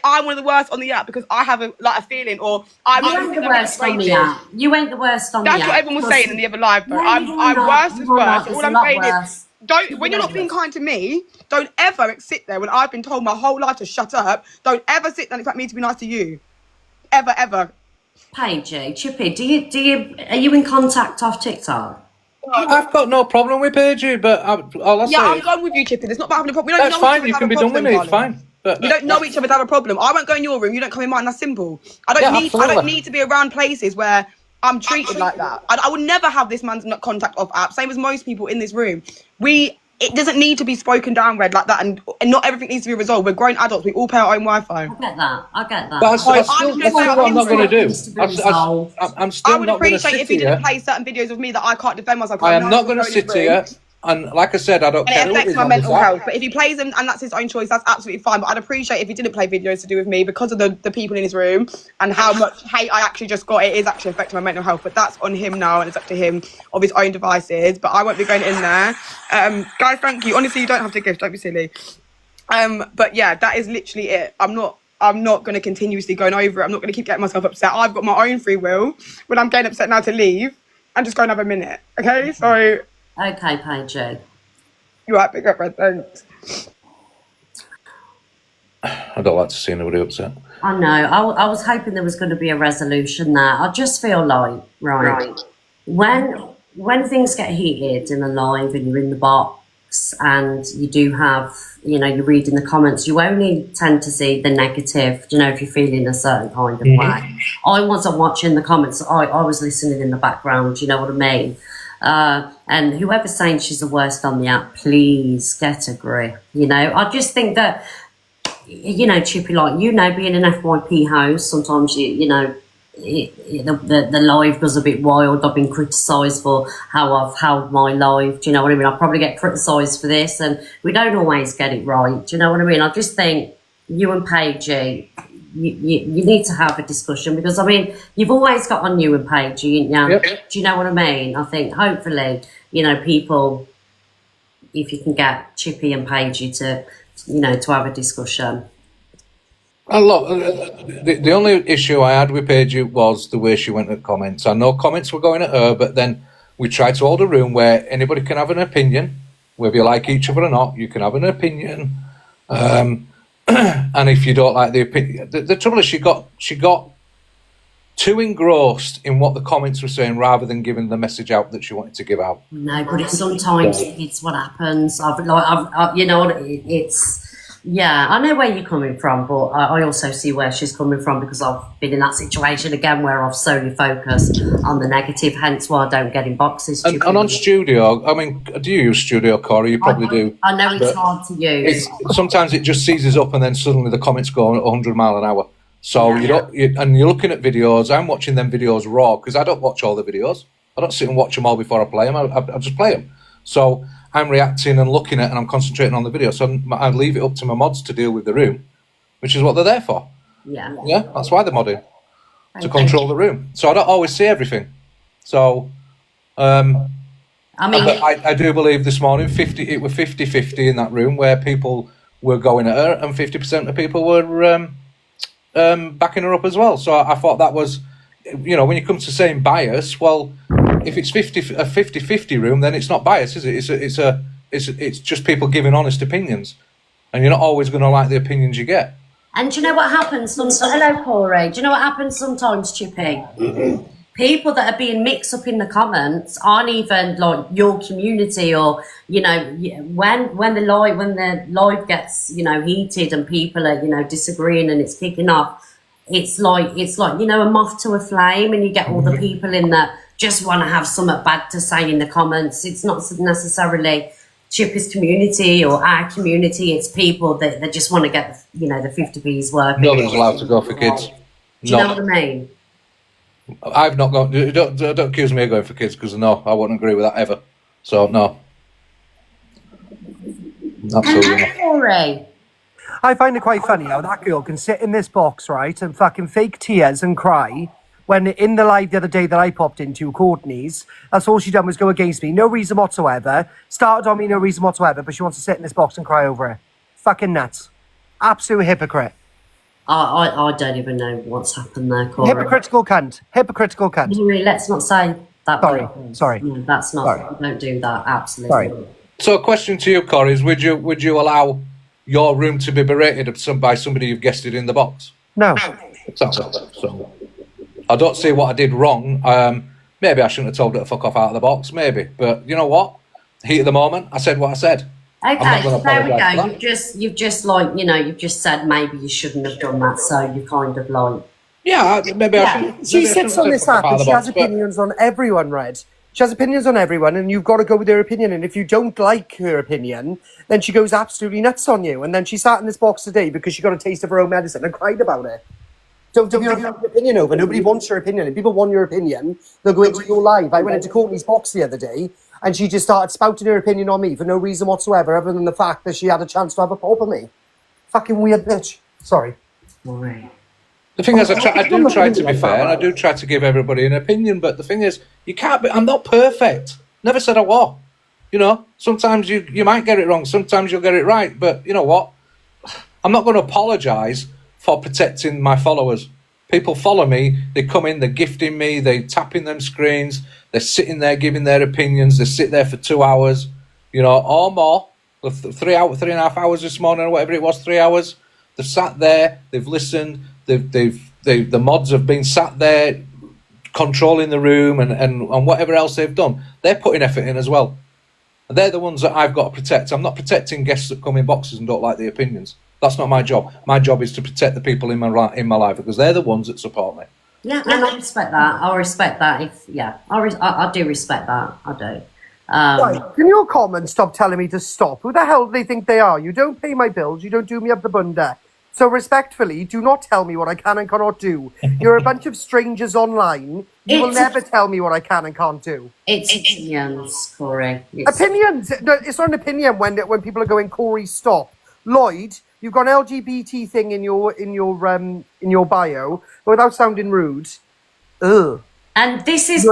I'm one of the worst on the app because I have a feeling, or I'm You ain't the worst on the app. You ain't the worst on the app. That's what everyone was saying in the other live, though. No, I'm you're worse not. as You're not. worse. It's All a I'm lot saying worse. is, when you're not being kind to me, don't ever sit there when I've been told my whole life to shut up. Don't ever sit there and expect me to be nice to you. Ever. Paigey, Chippy, are you in contact off TikTok? I've got no problem with Paige, but all I say I'm is, done with you, Chippy. There's not about having a problem. We don't that's know fine. each You other can to be have a done with problem, me. It's darling. fine. But We don't know each other to have a problem. I won't go in your room. You don't come in mine. That's simple. I don't absolutely. need to be around places where I'm treated like that. I would never have this man's contact off app. Same as most people in this room. It doesn't need to be spoken down, Red, like that, and not everything needs to be resolved. We're grown adults. We all pay our own Wi-Fi. I get that. But that's still what I'm not going to do. I'm still I would not going to appreciate sit if you here. didn't play certain videos of me that I can't defend myself. I am not going to sit here. And like I said, I don't care And it who it affects is my on this mental app. health. But if he plays them and that's his own choice, that's absolutely fine. But I'd appreciate if he didn't play videos to do with me because of the people in his room and how much hate I actually just got. It is actually affecting my mental health. But that's on him now, and it's up to him of his own devices. But I won't be going in there. Guys, thank you. Honestly, you don't have to gift. Don't be silly. But yeah, that is literally it. I'm not going to continuously going over it. I'm not going to keep getting myself upset. I've got my own free will. When I'm getting upset now to leave, I'm just going to have a minute. Okay, so. Okay, Paigey. You're right, big up, Red. Thanks. I don't like to see anybody upset. I know. I was hoping there was going to be a resolution there. I just feel like, right. When things get heated in a live and you're in the box and you do have, you're reading the comments, you only tend to see the negative, if you're feeling a certain kind of way. I wasn't watching the comments. I was listening in the background, you know what I mean? And whoever's saying she's the worst on the app, please get a grip. I just think that, Chippy, like, being an FYP host, sometimes the live goes a bit wild. I've been criticised for how I've held my live. Do you know what I mean? I probably get criticised for this, and we don't always get it right. Do you know what I mean? I just think you and Paigey, you need to have a discussion, because I mean, you've always got on you and Paigey, ain't you? Yep. Do you know what I mean? I think hopefully, people, if you can get Chippy and Paigey to, to have a discussion. Look, the only issue I had with Paigey was the way she went at comments. I know comments were going at her, but then we tried to hold a room where anybody can have an opinion, whether you like each other or not. You can have an opinion, and if you don't like the opinion, the trouble is she got too engrossed in what the comments were saying rather than giving the message out that she wanted to give out. No, but sometimes it's what happens. Yeah, I know where you're coming from, but I also see where she's coming from, because I've been in that situation again where I've solely focused on the negative, hence why I don't get in boxes. And on Studio, I mean, do you use Studio, Corey? You probably do. I know it's hard to use. Sometimes it just seizes up and then suddenly the comments go at 100 mile an hour. So and you're looking at videos. I'm watching them videos raw, because I don't watch all the videos. I don't sit and watch them all before I play them. I just play them. So I'm reacting and looking at, and I'm concentrating on the video. So I leave it up to my mods to deal with the room, which is what they're there for. Yeah. Yeah, that's why they're modding, to control the room. So I don't always see everything. So, I do believe this morning it was 50-50 in that room, where people were going at her and 50% of people were backing her up as well. So I thought that was, when you come to saying bias, well, if it's a 50-50 room, then it's not bias, is it? It's just people giving honest opinions, and you're not always going to like the opinions you get. And do you know what happens sometimes? Hello, Corey. Do you know what happens sometimes, Chippy? People that are being mixed up in the comments aren't even like your community, or when the live gets heated and people are disagreeing and it's kicking off. It's like a moth to a flame, and you get all the people in that just want to have something bad to say in the comments. It's not necessarily Chippy's community or our community. It's people that just want to get the 50p's work. Nobody's allowed to go for kids. Do you know what I mean? I've not gone. Don't accuse me of going for kids, because no, I wouldn't agree with that ever. So no, absolutely not. Corey. I find it quite funny how that girl can sit in this box, right, and fucking fake tears and cry when in the live the other day that I popped into, Courtney's, that's all she done was go against me. No reason whatsoever. Started on me, no reason whatsoever, but she wants to sit in this box and cry over it. Fucking nuts. Absolute hypocrite. I don't even know what's happened there, Corey. Hypocritical cunt. Hypocritical cunt. Let's not say that. Sorry. No, that's not. Sorry. Don't do that. Absolutely. Sorry. So, a question to you, Corey, is would you allow your room to be berated by somebody you've guested in the box? No. Exactly. So, I don't see what I did wrong. Maybe I shouldn't have told her to fuck off out of the box. Maybe, but you know what? Heat of the moment, I said what I said. Okay, so there we go. You've just said maybe you shouldn't have done that. So you kind of like. Yeah, maybe I shouldn't. She sits on this app and she has opinions on everyone, Red. She has opinions on everyone, and you've got to go with her opinion. And if you don't like her opinion, then she goes absolutely nuts on you. And then she sat in this box today because she got a taste of her own medicine and cried about it. Don't give your opinion over. Nobody wants your opinion. If people want your opinion, they'll go into your live. I went into Courtney's box the other day, and she just started spouting her opinion on me for no reason whatsoever, other than the fact that she had a chance to have a pop on me. Fucking weird bitch. Sorry. Right. The thing is, I do try to be fair, and I do try to give everybody an opinion, but the thing is, you can't be, I'm not perfect. Never said I was. Sometimes you might get it wrong, sometimes you'll get it right, but you know what? I'm not going to apologise for protecting my followers. People follow me, they come in, they're gifting me, they're tapping them screens, they're sitting there giving their opinions, they sit there for 2 hours, or more, 3.5 hours this morning, or whatever it was, 3 hours. They've sat there, they've listened, the mods have been sat there controlling the room and whatever else they've done. They're putting effort in as well. And they're the ones that I've got to protect. I'm not protecting guests that come in boxes and don't like the opinions. That's not my job. My job is to protect the people in my life, because they're the ones that support me. Yeah, and I respect that. I respect that. I do respect that. I do. Right. Can your comments stop telling me to stop? Who the hell do they think they are? You don't pay my bills. You don't do me up the bunda. So respectfully, do not tell me what I can and cannot do. You're a bunch of strangers online. You will never tell me what I can and can't do. It's opinions, Corey. Opinions? No, it's not an opinion when people are going, Corey, stop. Lloyd, you've got an LGBT thing in your bio, but without sounding rude. Ugh. And this is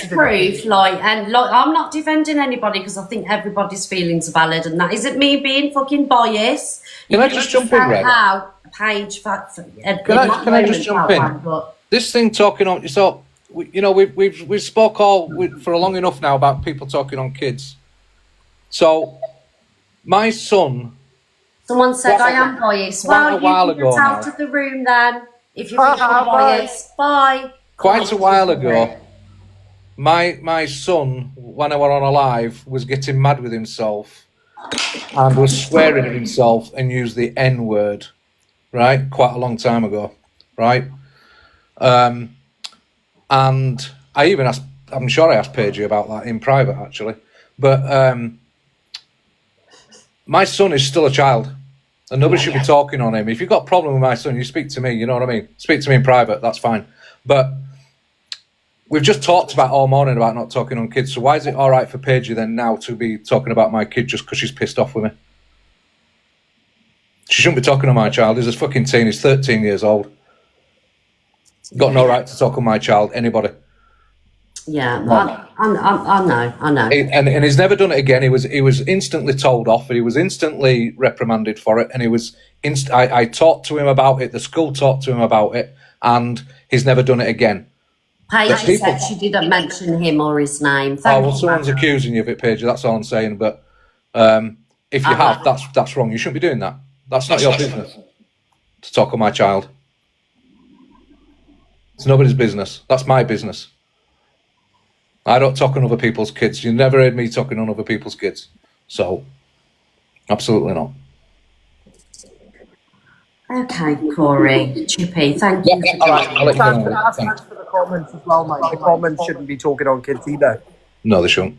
proof, I'm not defending anybody because I think everybody's feelings are valid, and that isn't me being fucking biased. Can I just jump in, Red? Can I just jump in? This thing talking on, so we spoke for long enough now about people talking on kids. So my son. Someone said I am biased. Well, you can get out of the room then if you think I'm biased. Bye. Quite a while ago, my son, when I were on a live, was getting mad with himself and was swearing at himself and used the N-word, right? Quite a long time ago, right? And I even asked, I'm sure I asked Paige about that in private, actually. But my son is still a child and nobody should be talking on him. If you've got a problem with my son, you speak to me, you know what I mean? Speak to me in private, that's fine. But we've just talked about all morning about not talking on kids, so why is it all right for Paige then now to be talking about my kid just because she's pissed off with me? She shouldn't be talking on my child. He's a fucking teen. He's 13 years old. Got no right to talk on my child, anybody. Yeah, I know. And he's never done it again. He was instantly told off. He was instantly reprimanded for it, and he was I talked to him about it. The school talked to him about it, and he's never done it again. Paige said she didn't mention him or his name. Someone's accusing you of it, Paige. That's all I'm saying. But if you have, that's wrong. You shouldn't be doing that. That's not your business to talk on my child. It's nobody's business. That's my business. I don't talk on other people's kids. You never heard me talking on other people's kids. So, absolutely not. Okay, Corey. Chippy, thank you. Thanks for the comments as well, mate. The comments shouldn't be talking on kids either. No, they shouldn't.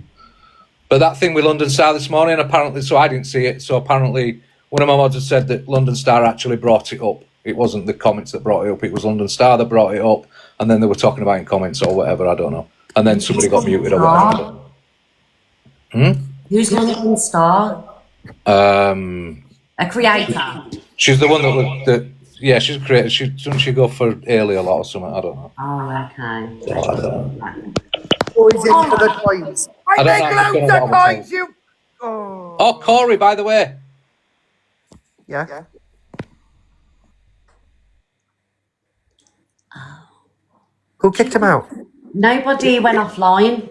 But that thing with London Star this morning, apparently, so I didn't see it. So apparently, one of my mods had said that London Star actually brought it up. It wasn't the comments that brought it up. It was London Star that brought it up. And then they were talking about it in comments or whatever. I don't know. And then somebody got muted or whatever. Who's London Star? A creator. She's the one that she's a creator. Doesn't she go for Ailey a lot or something? I don't know. Oh, okay. I don't know. Always in for the coins. I make loads of coins, you. Oh, Corey, by the way. Yeah. Who kicked him out? Nobody went offline.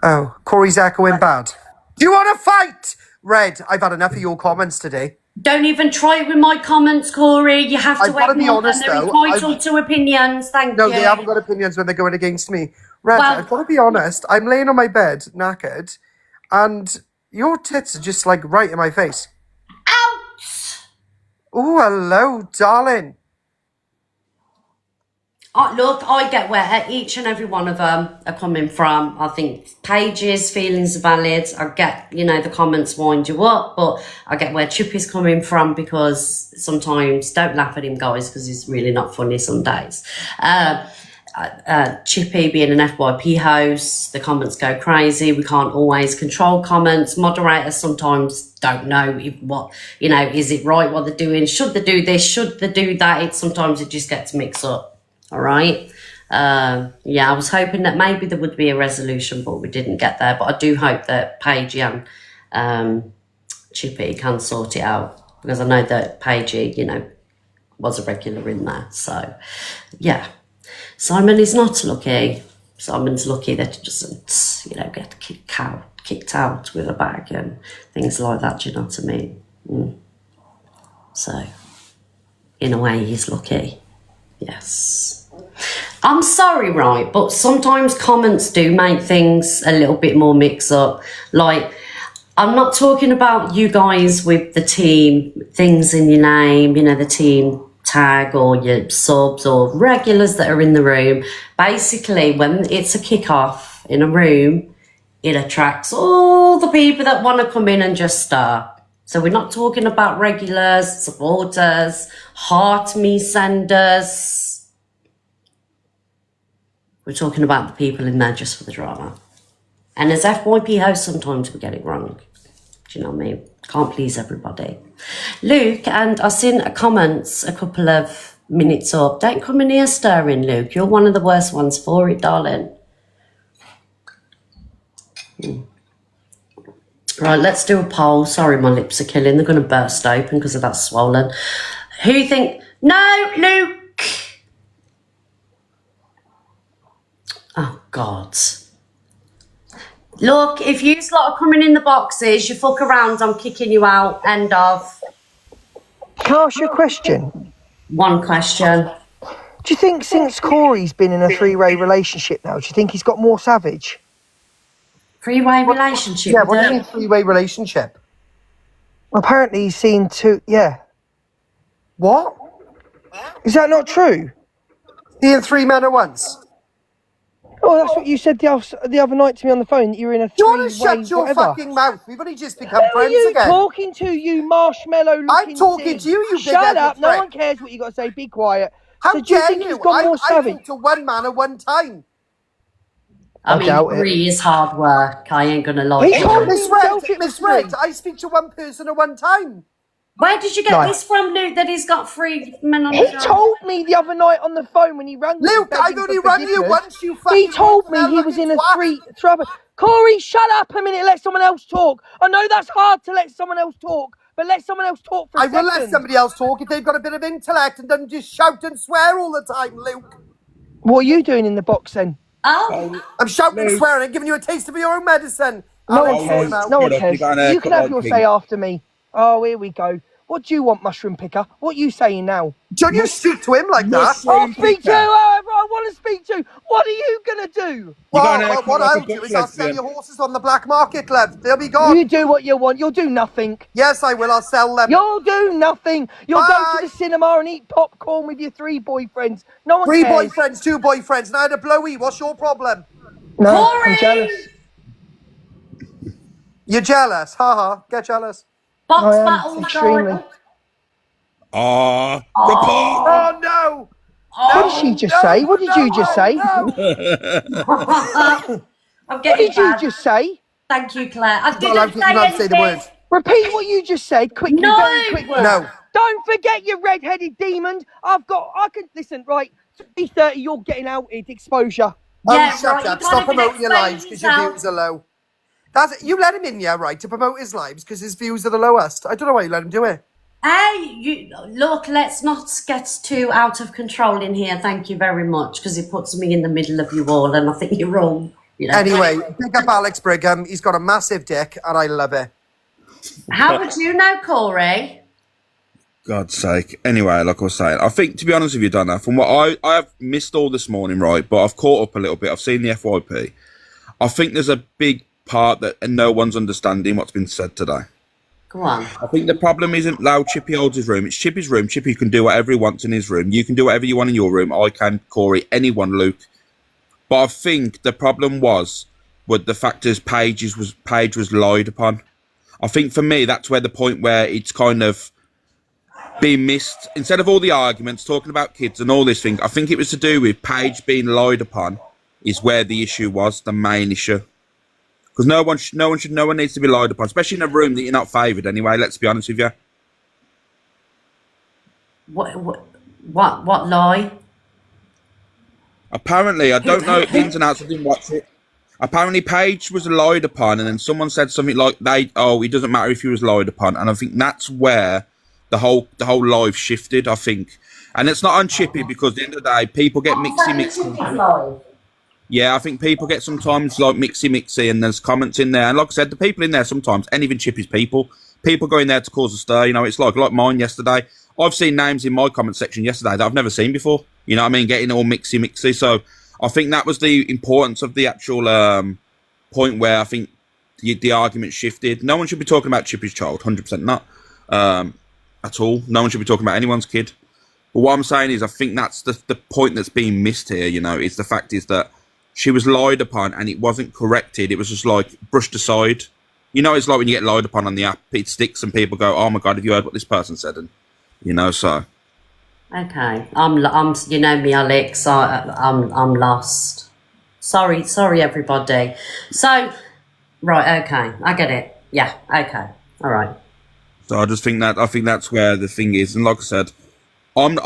Oh, Corey's echoing bad. Do you want to fight? Red, I've had enough of your comments today. Don't even try it with my comments, Corey. You have to wait more than they're entitled to opinions. Thank you. No, they haven't got opinions when they're going against me. Red, I've got to be honest. I'm laying on my bed, knackered, and your tits are just like right in my face. Ouch! Oh, hello, darling. Look, I get where each and every one of them are coming from. I think Paige's feelings are valid. I get, the comments wind you up, but I get where Chippy's coming from because sometimes, don't laugh at him, guys, because he's really not funny some days. Chippy being an FYP host, the comments go crazy. We can't always control comments. Moderators sometimes don't know is it right what they're doing? Should they do this? Should they do that? Sometimes it just gets mixed up. All right. I was hoping that maybe there would be a resolution, but we didn't get there. But I do hope that Paige and Chippy can sort it out because I know that Paige, was a regular in there. So, yeah. Simon is not lucky. Simon's lucky that he doesn't, get kicked out with a bag and things like that. Do you know what I mean? So, in a way, he's lucky. Yes. I'm sorry, right, but sometimes comments do make things a little bit more mix up. Like, I'm not talking about you guys with the team, things in your name, the team tag or your subs or regulars that are in the room. Basically, when it's a kick-off in a room, it attracts all the people that want to come in and just start. So we're not talking about regulars, supporters, heart me senders. We're talking about the people in there just for the drama. And as FYP hosts, sometimes we get it wrong. Do you know what I mean? Can't please everybody. Luke, and I've seen comments a couple of minutes up. Don't come in here stirring, Luke. You're one of the worst ones for it, darling. Right, let's do a poll. Sorry, my lips are killing. They're going to burst open because of that swollen. Who you think? No, Luke. Oh, God. Look, if you lot are coming in the boxes, you fuck around, I'm kicking you out. End of. Can I ask you a question? One question. Do you think since Corey's been in a three-way relationship now, do you think he's got more savage? Three-way relationship? Yeah, what do you mean three-way relationship? Apparently he's seen two, yeah. What? Is that not true? Seeing three men at once? Oh, that's what you said the other night to me on the phone, that you were in a three-way. You want to shut your fucking mouth? We've only just become friends again. Who are you talking to, you marshmallow-looking I'm talking to you, you big Shut up, no one cares what you got to say, be quiet. How dare you? Think he's got more savage? I talk to one man at one time. I mean, three is hard work. I ain't gonna lie. He told me Miss Red, I speak to one person at one time. Where did you get this from, Luke, that he's got three men on the He told me the other night on the phone when he rang me. Luke, I've only rung you once, you fucking... He told me he was in a three-trouble... Corey, shut up a minute, let someone else talk. I know that's hard to let someone else talk, but let someone else talk for a second. I will let somebody else talk if they've got a bit of intellect and doesn't just shout and swear all the time, Luke. What are you doing in the box then? Oh. I'm shouting and swearing and giving you a taste of your own medicine. No one cares. No one cares. You can have your say after me. Oh, here we go. What do you want, Mushroom Picker? What are you saying now? Don't you speak to him like that? I'll speak to whoever I want to speak to. What are you going to do? Well, what I'll do is I'll sell your horses on the black market, love. They'll be gone. You do what you want. You'll do nothing. Yes, I will. I'll sell them. You'll do nothing. You'll go to the cinema and eat popcorn with your three boyfriends. No one cares. Three boyfriends, two boyfriends. Now the blowy. What's your problem? No, Corey! I'm jealous. You're jealous. Ha. Get jealous. Box battle extremely. Report. Oh no! What did she just say? What did you just say? I'm getting What did you just say? Thank you, Claire. I didn't say the words. Repeat what you just said quickly. No. Very quick. No. Don't forget, you red-headed demon. I can listen. Right, 3:30. You're getting outed. Exposure. Yeah, shut up. Stop promoting your lives because your views are low. You let him in, yeah, right, to promote his lives because his views are the lowest. I don't know why you let him do it. Hey, look, let's not get too out of control in here. Thank you very much, because it puts me in the middle of you all, and I think you're wrong. Anyway, pick up Alex Brigham. He's got a massive dick, and I love it. How would you know, Corey? God's sake. Anyway, like I was saying, I think, to be honest with you, Donna, from what I have missed all this morning, right, but I've caught up a little bit. I've seen the FYP. I think there's a big part that no one's understanding what's been said today. Go on. I think the problem isn't how Chippy holds his room. It's Chippy's room. Chippy can do whatever he wants in his room. You can do whatever you want in your room. I can, Corey, anyone, Luke. But I think the problem was with the fact is Paige was lied upon. I think for me that's where the point where it's kind of being missed. Instead of all the arguments talking about kids and all this thing, I think it was to do with Paige being lied upon is where the issue was, the main issue. Because no one needs to be lied upon, especially in a room that you're not favoured anyway. Let's be honest with you. What lie? Apparently, I don't know the ins and outs. I didn't watch it. Apparently, Paige was lied upon, and then someone said something like, it doesn't matter if he was lied upon. And I think that's where the whole live shifted, I think. And it's not on Chippy, because at the end of the day, people get mixy. Yeah, I think people get sometimes like mixy, and there's comments in there. And like I said, the people in there sometimes, and even Chippy's people go in there to cause a stir. You know, it's like mine yesterday. I've seen names in my comment section yesterday that I've never seen before. You know what I mean? Getting all mixy. So I think that was the importance of the actual point where I think the argument shifted. No one should be talking about Chippy's child, 100% not at all. No one should be talking about anyone's kid. But what I'm saying is I think that's the point that's being missed here, you know, is the fact is that she was lied upon and it wasn't corrected. It was just like brushed aside. You know, it's like when you get lied upon on the app, it sticks and people go, "Oh my god, have you heard what this person said?" And you know, so. Okay, I'm. You know me, Alex. I'm lost. Sorry, everybody. So, right, okay, I get it. Yeah, okay, all right. So I think that's where the thing is, and like I said, I'm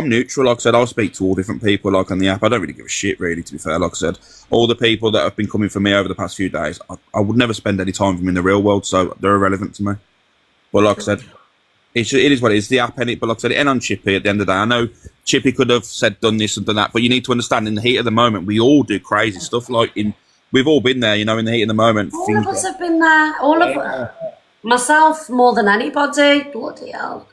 neutral. Like I said, I'll speak to all different people, like on the app. I don't really give a shit, really. To be fair, like I said, all the people that have been coming for me over the past few days, I would never spend any time with them in the real world, so they're irrelevant to me. But like I said. It is what it is, the app, innit? But like I said, it ain't on Chippy at the end of the day. I know Chippy could have said, done this and done that, but you need to understand, in the heat of the moment, we all do crazy stuff. We've all been there, you know, in the heat of the moment. All of us have been there. All of myself, more than anybody. Bloody hell.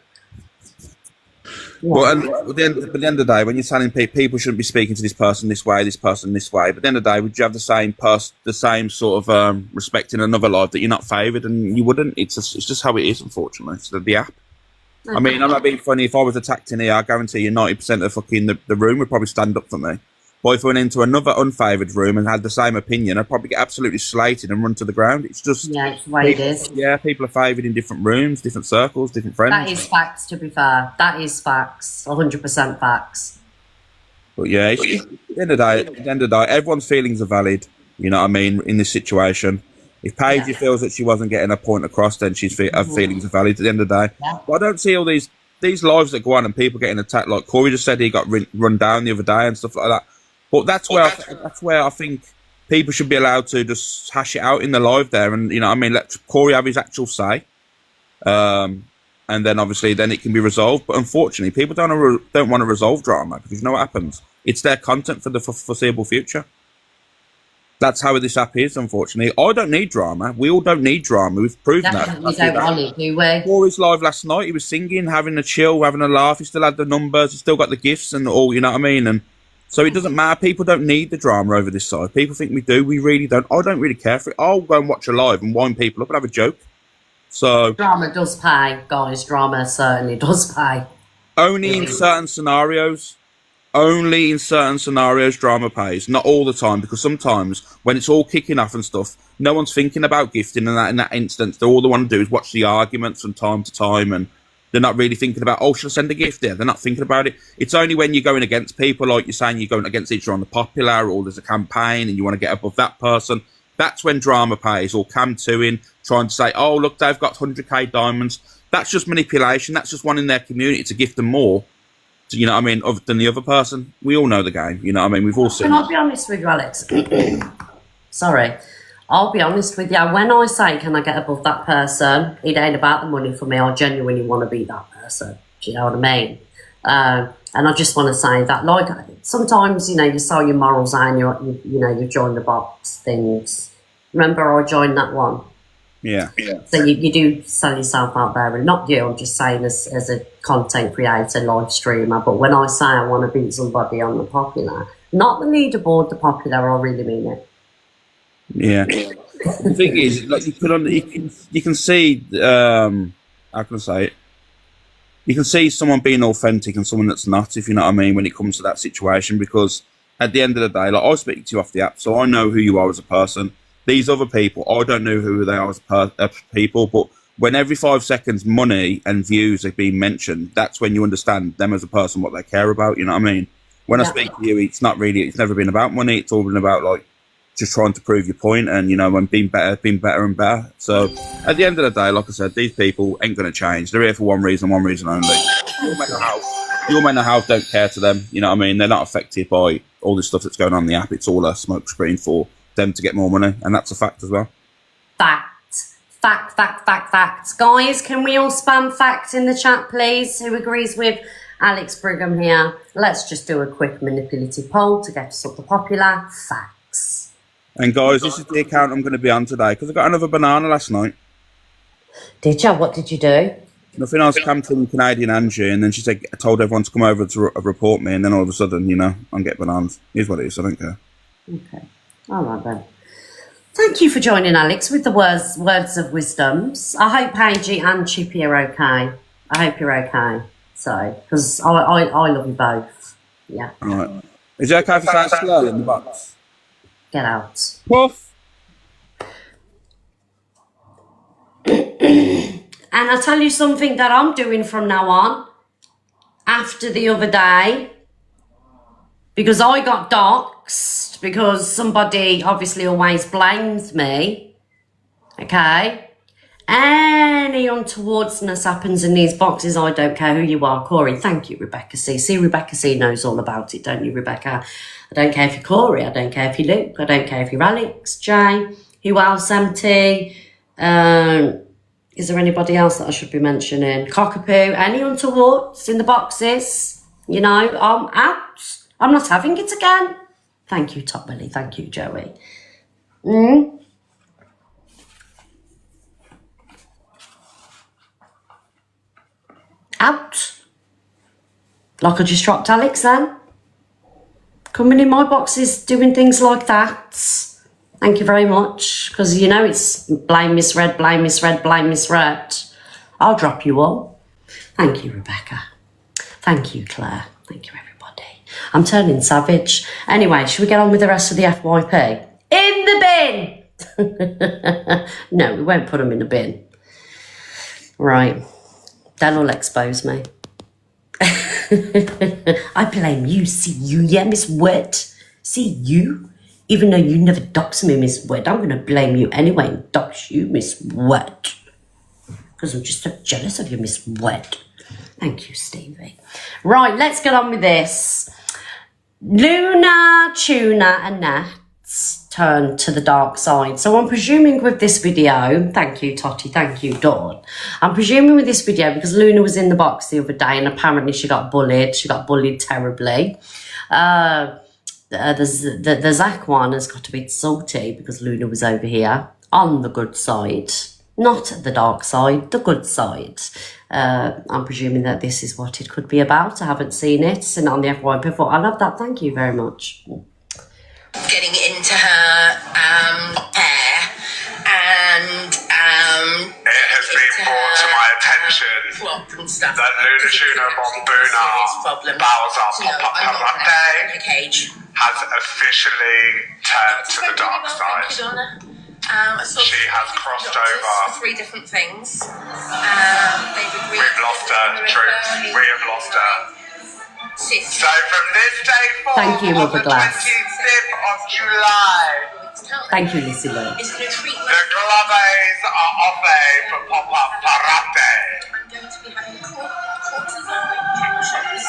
Well, and at the end of the day, when you're telling people shouldn't be speaking to this person this way, this person this way, but at the end of the day, would you have the same sort of respect in another life that you're not favoured? And you wouldn't. It's just how it is, unfortunately. It's the app. Okay. I mean, I'm not being funny. If I was attacked in here, I guarantee you 90% of the room would probably stand up for me. But if I went into another unfavoured room and had the same opinion, I'd probably get absolutely slated and run to the ground. It's just... Yeah, it's the way it is. Yeah, people are favoured in different rooms, different circles, different friends. That is facts, to be fair. That is facts. 100% facts. But yeah, at the end of the day, everyone's feelings are valid, you know what I mean, in this situation. If Paige feels that she wasn't getting her point across, then her feelings are valid at the end of the day. Yeah. But I don't see all these lives that go on and people getting attacked. Like Corey just said, he got run down the other day and stuff like that. But that's where I think people should be allowed to just hash it out in the live there, and you know what I mean, let Corey have his actual say, and then obviously then it can be resolved. But unfortunately, people don't want to resolve drama, because you know what happens? It's their content for the foreseeable future. That's how this app is, unfortunately. I don't need drama. We all don't need drama. We've proven that. We don't want it, do we? Corey's live last night. He was singing, having a chill, having a laugh. He still had the numbers. He still got the gifts and all, you know what I mean? And so it doesn't matter. People don't need the drama over this side. People think we do. We really don't. I don't really care for it. I'll go and watch a live and wind people up and have a joke. So drama does pay, guys. Drama certainly does pay. Only in certain scenarios. Only in certain scenarios drama pays. Not all the time, because sometimes when it's all kicking off and stuff, no one's thinking about gifting, and that in that instance, all they want to do is watch the arguments from time to time, and they're not really thinking about, oh, should I send a gift there? They're not thinking about it. It's only when you're going against people, like you're saying, you're going against each other on the popular, or there's a campaign and you want to get above that person. That's when drama pays, or cam-2ing, trying to say, oh, look, they've got 100k diamonds. That's just manipulation. That's just wanting their community to gift them more. You know what I mean, than the other person. We all know the game, you know what I mean? We've all seen it. Can I be honest with you, Alex? Sorry. I'll be honest with you. When I say, can I get above that person, it ain't about the money for me. I genuinely want to be that person. Do you know what I mean? And I just want to say that, like, sometimes, you know, you sell your morals and you join the box things. Remember I joined that one? Yeah. So you do sell yourself out there, and not you, I'm just saying as a content creator, live streamer. But when I say I want to beat somebody on the popular, not the leaderboard, the popular, I really mean it. Yeah. The thing is, like, you can see, how can I say it? You can see someone being authentic and someone that's not, if you know what I mean, when it comes to that situation, because at the end of the day, like, I speak to you off the app, so I know who you are as a person. These other people, I don't know who they are as people, but when every 5 seconds money and views are being mentioned, that's when you understand them as a person, what they care about, you know what I mean? When I speak to you, it's never been about money, it's all been about, like, just trying to prove your point and, you know, and being better and better. So at the end of the day, like I said, these people ain't going to change. They're here for one reason only. Your mental health don't care to them, you know what I mean? They're not affected by all this stuff that's going on in the app. It's all a smoke screen for them to get more money, and that's a fact as well. Fact. Guys, can we all spam fact in the chat, please? Who agrees with Alex Brigham here? Let's just do a quick manipulative poll to get us up the popular facts. And guys, this is the account I'm going to be on today, because I got another banana last night. Did you? What did you do? Nothing else. Came to Canadian Angie, and then she said, I told everyone to come over to report me, and then all of a sudden, you know, I'm getting bananas. Here's what it is, I don't care. Okay. All right then. Thank you for joining, Alex, with the words of wisdoms. I hope Paige and Chippy are okay. I hope you're okay. So, because I love you both. Yeah. All right. Is it okay if I say slow in the box? Get out. Puff. And I'll tell you something that I'm doing from now on, after the other day, because I got doxxed, because somebody obviously always blames me, okay? Any untowardness happens in these boxes, I don't care who you are. Corey, thank you, Rebecca C. See, Rebecca C knows all about it, don't you, Rebecca? I don't care if you're Corey, I don't care if you're Luke, I don't care if you're Alex, Jay, who else, MT, is there anybody else that I should be mentioning? Cockapoo, any untowards in the boxes? You know, I'm out. I'm not having it again. Thank you, Top Willie. Thank you, Joey. Out. Like I just dropped Alex then. Coming in my boxes doing things like that. Thank you very much. Because you know it's blame Miss Red, blame Miss Red, blame Miss Red. I'll drop you all. Thank you, Rebecca. Thank you, Claire. Thank you, everybody. I'm turning savage. Anyway, should we get on with the rest of the FYP? In the bin! No, we won't put them in the bin. Right. Then will expose me. I blame you. See you, yeah, Miss Wet? See you? Even though you never dox me, Miss Wet, I'm going to blame you anyway and dox you, Miss Wet. Because I'm just so jealous of you, Miss Wet. Thank you, Stevie. Right, let's get on with this. Luna, Tuna and Nats turn to the dark side. So I'm presuming with this video, thank you, Totty, thank you, Dawn. I'm presuming with this video because Luna was in the box the other day and apparently she got bullied. She got bullied terribly. The Zach one has got a bit salty because Luna was over here on the good side. Not the dark side, the good side. I'm presuming that this is what it could be about. I haven't seen it. And on the FYP before. I love that. Thank you very much. Getting into her hair and it has been brought to my attention that Luna Tuna Bombuna Bowser Papa has officially turned to the dark side. She has crossed over. 3 different things. We've lost her, troops. We have lost her. So from this day forward, thank you, Mother Glass. 25th of July. Thank you, Lissy Lou. The clubbies are off for pop-up parate.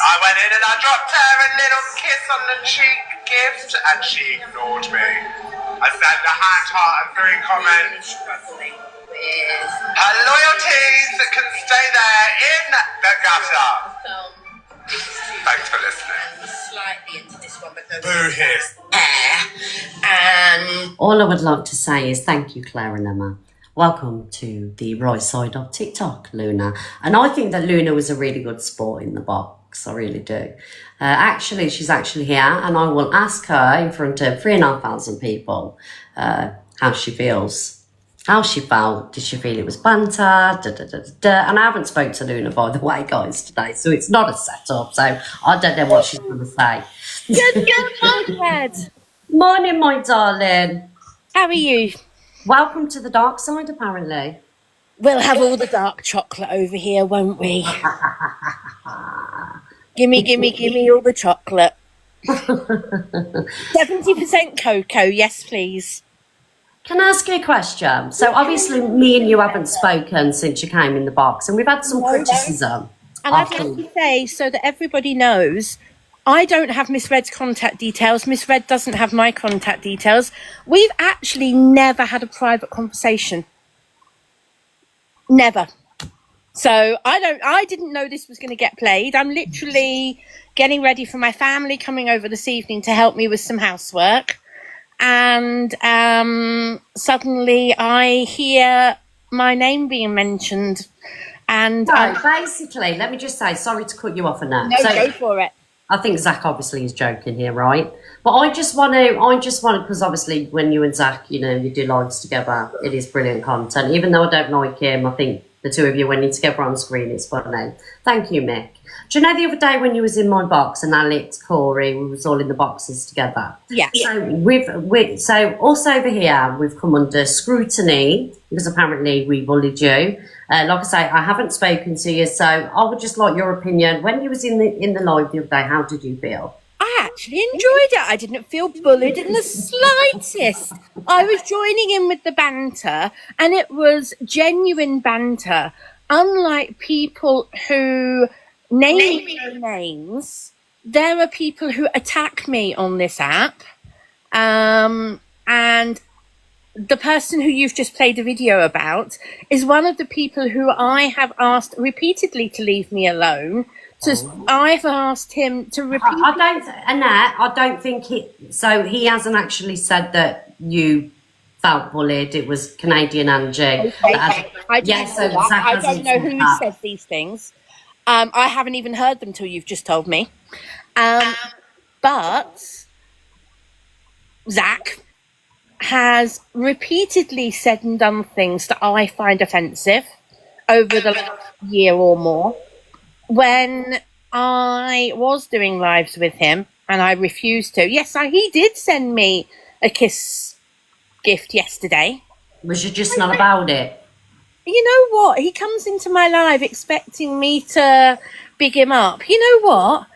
I went in and I dropped her a little kiss on the cheek gift and she ignored me. I sent a hand heart and 3 comments. Her loyalties can stay there in the gutter. Thanks for listening. Slightly into this one, but no. Boo his hair and all I would like to say is thank you, Claire and Emma. Welcome to the right side of TikTok, Luna. And I think that Luna was a really good sport in the box. I really do. Actually, she's actually here and I will ask her in front of 3,500 people how she feels. How she felt. Did she feel it was banter? And I haven't spoke to Luna, by the way, guys, today. So it's not a setup. So I don't know what she's going to say. Good morning, Morning, my darling. How are you? Welcome to the dark side, apparently. We'll have all the dark chocolate over here, won't we? Gimme all the chocolate. 70% cocoa, yes, please. Can I ask you a question? So obviously me and you haven't spoken since you came in the box and we've had some criticism. And I'd like to say, so that everybody knows, I don't have Miss Red's contact details. Miss Red doesn't have my contact details. We've actually never had a private conversation. Never. So I didn't know this was going to get played. I'm literally getting ready for my family coming over this evening to help me with some housework. And suddenly I hear my name being mentioned. And so basically, let me just say, sorry to cut you off on that. No, go for it. I think Zach obviously is joking here, right? But I just want to, because obviously when you and Zach, you know, you do lives together, it is brilliant content. Even though I don't like him, I think the two of you, when you're together on screen, it's funny. Thank you, Mick. Do you know the other day when you was in my box and Alex, Corey, we was all in the boxes together? Yeah. So us over here, we've come under scrutiny because apparently we bullied you. Like I say, I haven't spoken to you, so I would just like your opinion. When you was in the live the other day, how did you feel? I actually enjoyed it. I didn't feel bullied in the slightest. I was joining in with the banter, and it was genuine banter. Unlike people who name their names, there are people who attack me on this app. And the person who you've just played a video about is one of the people who I have asked repeatedly to leave me alone. I've asked him to repeat. Annette, I don't think he hasn't actually said that you felt bullied. It was Canadian Angie. Okay. I don't know who said these things. I haven't even heard them till you've just told me. But Zach has repeatedly said and done things that I find offensive over the last year or more. When I was doing lives with him and I refused to, he did send me a kiss gift yesterday. Was you just not about it? You know what? He comes into my live expecting me to big him up. You know what?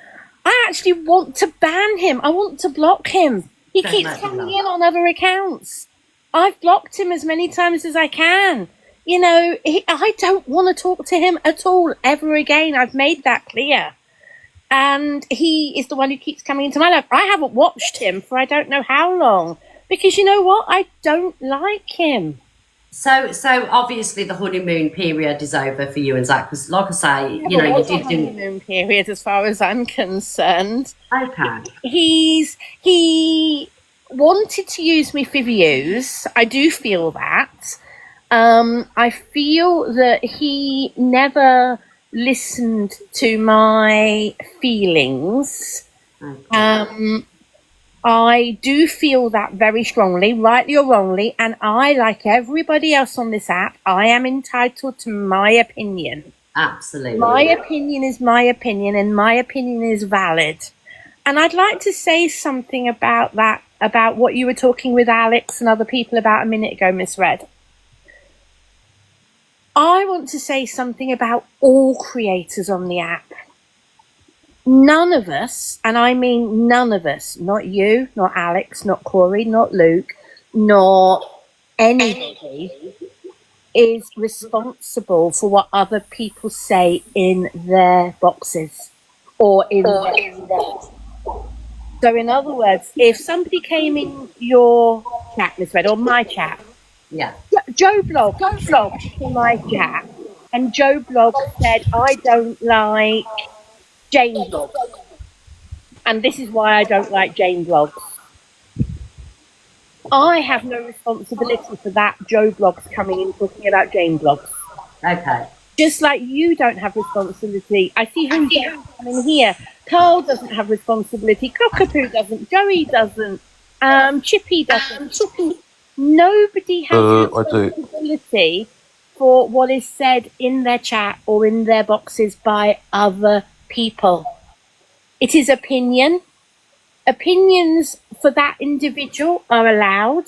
I actually want to ban him. I want to block him. He keeps coming in on other accounts. I've blocked him as many times as I can. You know, I don't want to talk to him at all ever again. I've made that clear. And he is the one who keeps coming into my life. I haven't watched him for I don't know how long. Because you know what? I don't like him. So obviously the honeymoon period is over for you and Zach. Because like I say, you know, you did do honeymoon period as far as I'm concerned. Okay. He wanted to use me for views. I do feel that. I feel that he never listened to my feelings. Okay. I do feel that very strongly, rightly or wrongly, and I, like everybody else on this app, I am entitled to my opinion. Absolutely. My opinion is my opinion, and my opinion is valid. And I'd like to say something about that, about what you were talking with Alex and other people about a minute ago, Miss Red. I want to say something about all creators on the app. None of us, and I mean none of us, not you, not Alex, not Corey, not Luke, not anybody, is responsible for what other people say in their boxes or in their steps. So in other words, if somebody came in your chat, Miss Red, or my chat, Joe Blog in my chat, and Joe Blog said, I don't like Jane Blog, and this is why I don't like Jane Blog. I have no responsibility for that. Joe Blog's coming in talking about Jane Blogs. Okay. Just like you don't have responsibility. I see who's coming here. Carl doesn't have responsibility. Cockapoo doesn't. Joey doesn't. Chippy doesn't. Nobody has responsibility for what is said in their chat or in their boxes by other people. It is opinion. Opinions for that individual are allowed,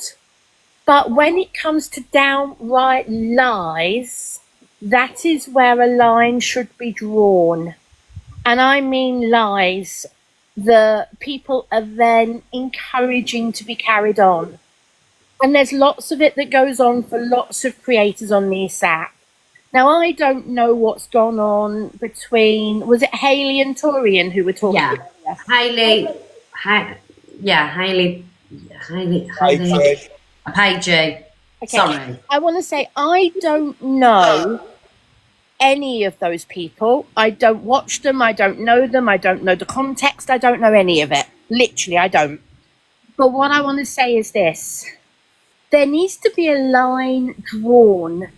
but when it comes to downright lies, that is where a line should be drawn. And I mean lies the people are then encouraging to be carried on. And there's lots of it that goes on for lots of creators on this app. Now, I don't know what's gone on between, was it Hayley and Torian who were talking? Yeah, Hayley. Paige. Okay. Sorry. I want to say, I don't know any of those people. I don't watch them. I don't know them. I don't know the context. I don't know any of it. Literally, I don't. But what I want to say is this. There needs to be a line drawn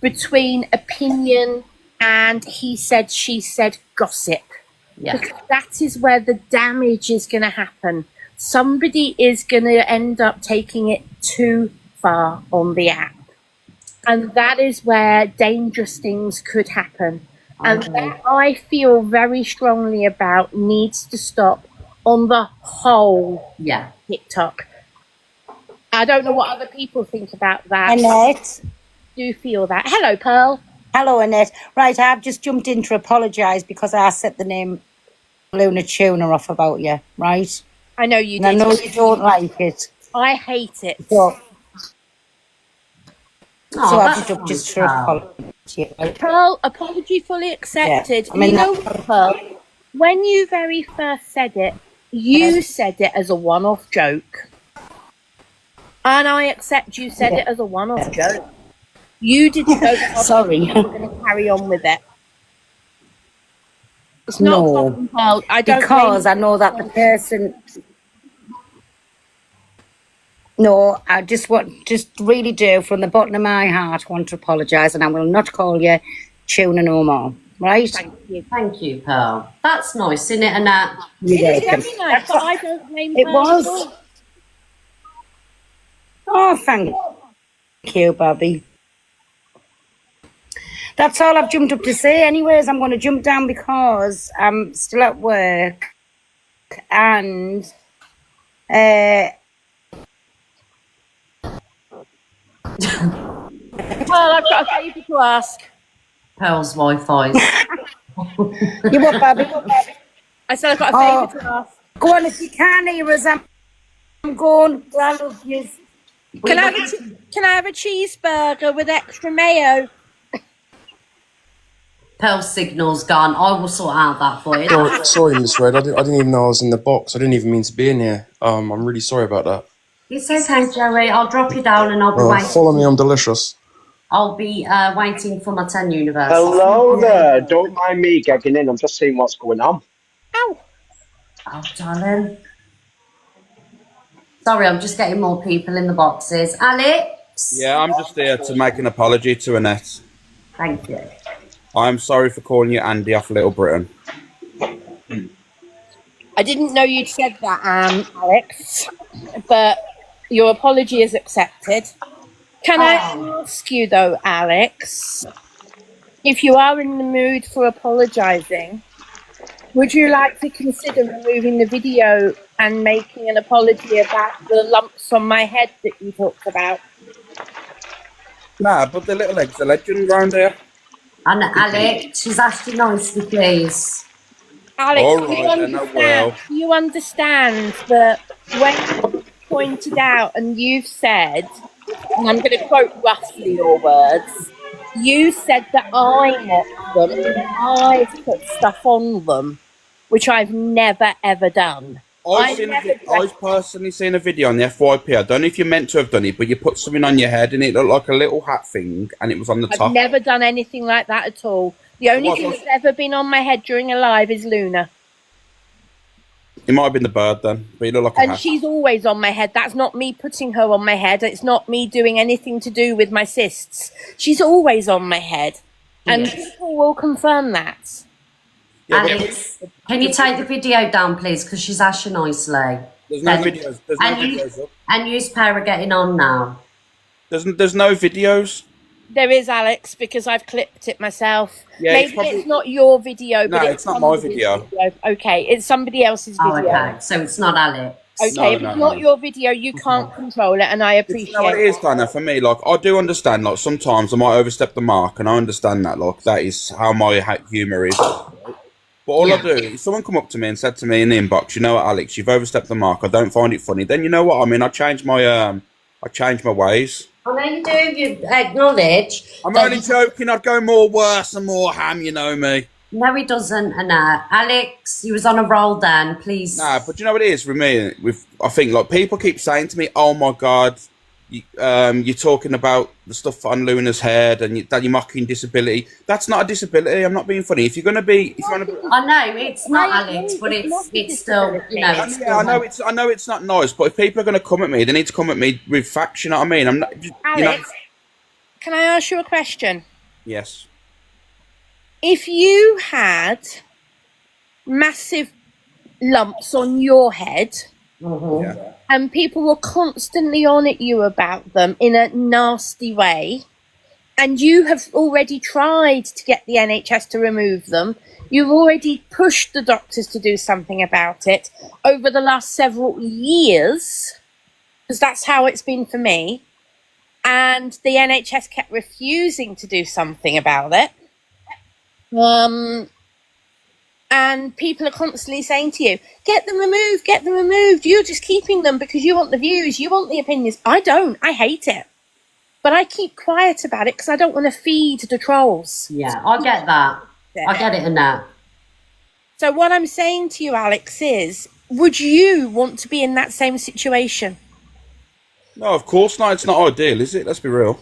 between opinion and he said, she said gossip. Yeah. Because that is where the damage is going to happen. Somebody is going to end up taking it too far on the app. And that is where dangerous things could happen. And that I feel very strongly about needs to stop on the whole TikTok. I don't know what other people think about that. Annette. Do feel that. Hello, Pearl. Hello, Annette. Right, I've just jumped in to apologise because I set the name Luna Tuna off about you, right? I know you and did. I know you don't like it. I hate it. So I've jumped just to apologise. Pearl, apology fully accepted. Yeah. I mean, you know what, Pearl? When you very first said it, you said it as a one-off joke. And I accept you said it as a one-off joke. You didn't go, sorry, I'm going to carry on with it. It's not a problem, Pearl. I don't because I know that the person. No, I just really do, from the bottom of my heart, want to apologise, and I will not call you Tuna no more. Right? Thank you, Pearl. That's nice, isn't it, Annette? It's very nice, but I don't blame It Pearl was. at all. Oh, thank you, Bobby. That's all I've jumped up to say. Anyways, I'm going to jump down because I'm still at work, and Well, I've got a favour to ask. Pearl's Wi-Fi. You what, Bobby? I said I've got a favour to ask. Go on, if you can hear us, I'm going. I love you. Can I have a cheeseburger with extra mayo? Pearl's signal's gone. I will sort out that for you. Sorry, Miss Red. I didn't even know I was in the box. I didn't even mean to be in here. I'm really sorry about that. It's okay, Joey. I'll drop you down and I'll be waiting. Follow me. I'm delicious. I'll be waiting for my 10 universe. Hello there. Don't mind me gagging in. I'm just seeing what's going on. Ow. Oh, darling. Sorry, I'm just getting more people in the boxes. Alex? Yeah, I'm just here to make an apology to Annette. Thank you. I'm sorry for calling you Andy off Little Britain. I didn't know you'd said that, Alex, but your apology is accepted. Can I ask you, though, Alex, if you are in the mood for apologising, would you like to consider removing the video and making an apology about the lumps on my head that you talked about? Nah, but the little legs are legend round here. And Alex, she's asked you nicely, please. Alex, All do right, you understand that when you pointed out and you've said, and I'm going to quote roughly your words, you said that I mocked them and I put stuff on them, which I've never, ever done. I've personally seen a video on the FYP. I don't know if you're meant to have done it, but you put something on your head and it looked like a little hat thing and it was on the top. I've never done anything like that at all. The only thing that's ever been on my head during a live is Luna. It might have been the bird then, but it looked like a And hat. she's always on my head. That's not me putting her on my head. It's not me doing anything to do with my cysts. She's always on my head. And people will confirm that. Alex, can you take the video down, please? Because she's asked you nicely. There's no videos. There's no videos up. And use Para getting on now. There's no videos. There is, Alex, because I've clipped it myself. Yeah, Maybe it's not your video, but No, it's not my video. Okay, it's somebody else's video. Oh, okay. So it's not Alex. Okay, if it's not your video, you can't control it, and I appreciate You know what it is, Dana? For me, like, I do understand, like, sometimes I might overstep the mark, and I understand that, like, that is how my humour is. But all I do, if someone come up to me and said to me in the inbox, you know what, Alex, you've overstepped the mark, I don't find it funny, then you know what I mean, I change my ways. I know you do, you acknowledge. I'm only joking, I'd go more worse and more ham, you know me. No, he doesn't, and Alex, he was on a roll then, please. Nah, but you know what it is with me? I think, like, people keep saying to me, oh my God, you're talking about the stuff on Luna's head and that you're mocking disability. That's not a disability, I'm not being funny. If you're going to be... I know, it's not Alex, but it's still, you know... It's I know it's not nice, but if people are going to come at me, they need to come at me with facts, you know what I mean? I'm not... Alex, can I ask you a question? Yes. If you had massive lumps on your head and people were constantly on at you about them in a nasty way, And you have already tried to get the NHS to remove them. You've already pushed the doctors to do something about it over the last several years, because that's how it's been for me. And the NHS kept refusing to do something about it. And people are constantly saying to you, get them removed, get them removed. You're just keeping them because you want the views, you want the opinions. I don't. I hate it. But I keep quiet about it because I don't want to feed the trolls. Yeah, I get that. I get it in that. So what I'm saying to you, Alex, is would you want to be in that same situation? No, of course not. It's not ideal, is it? Let's be real.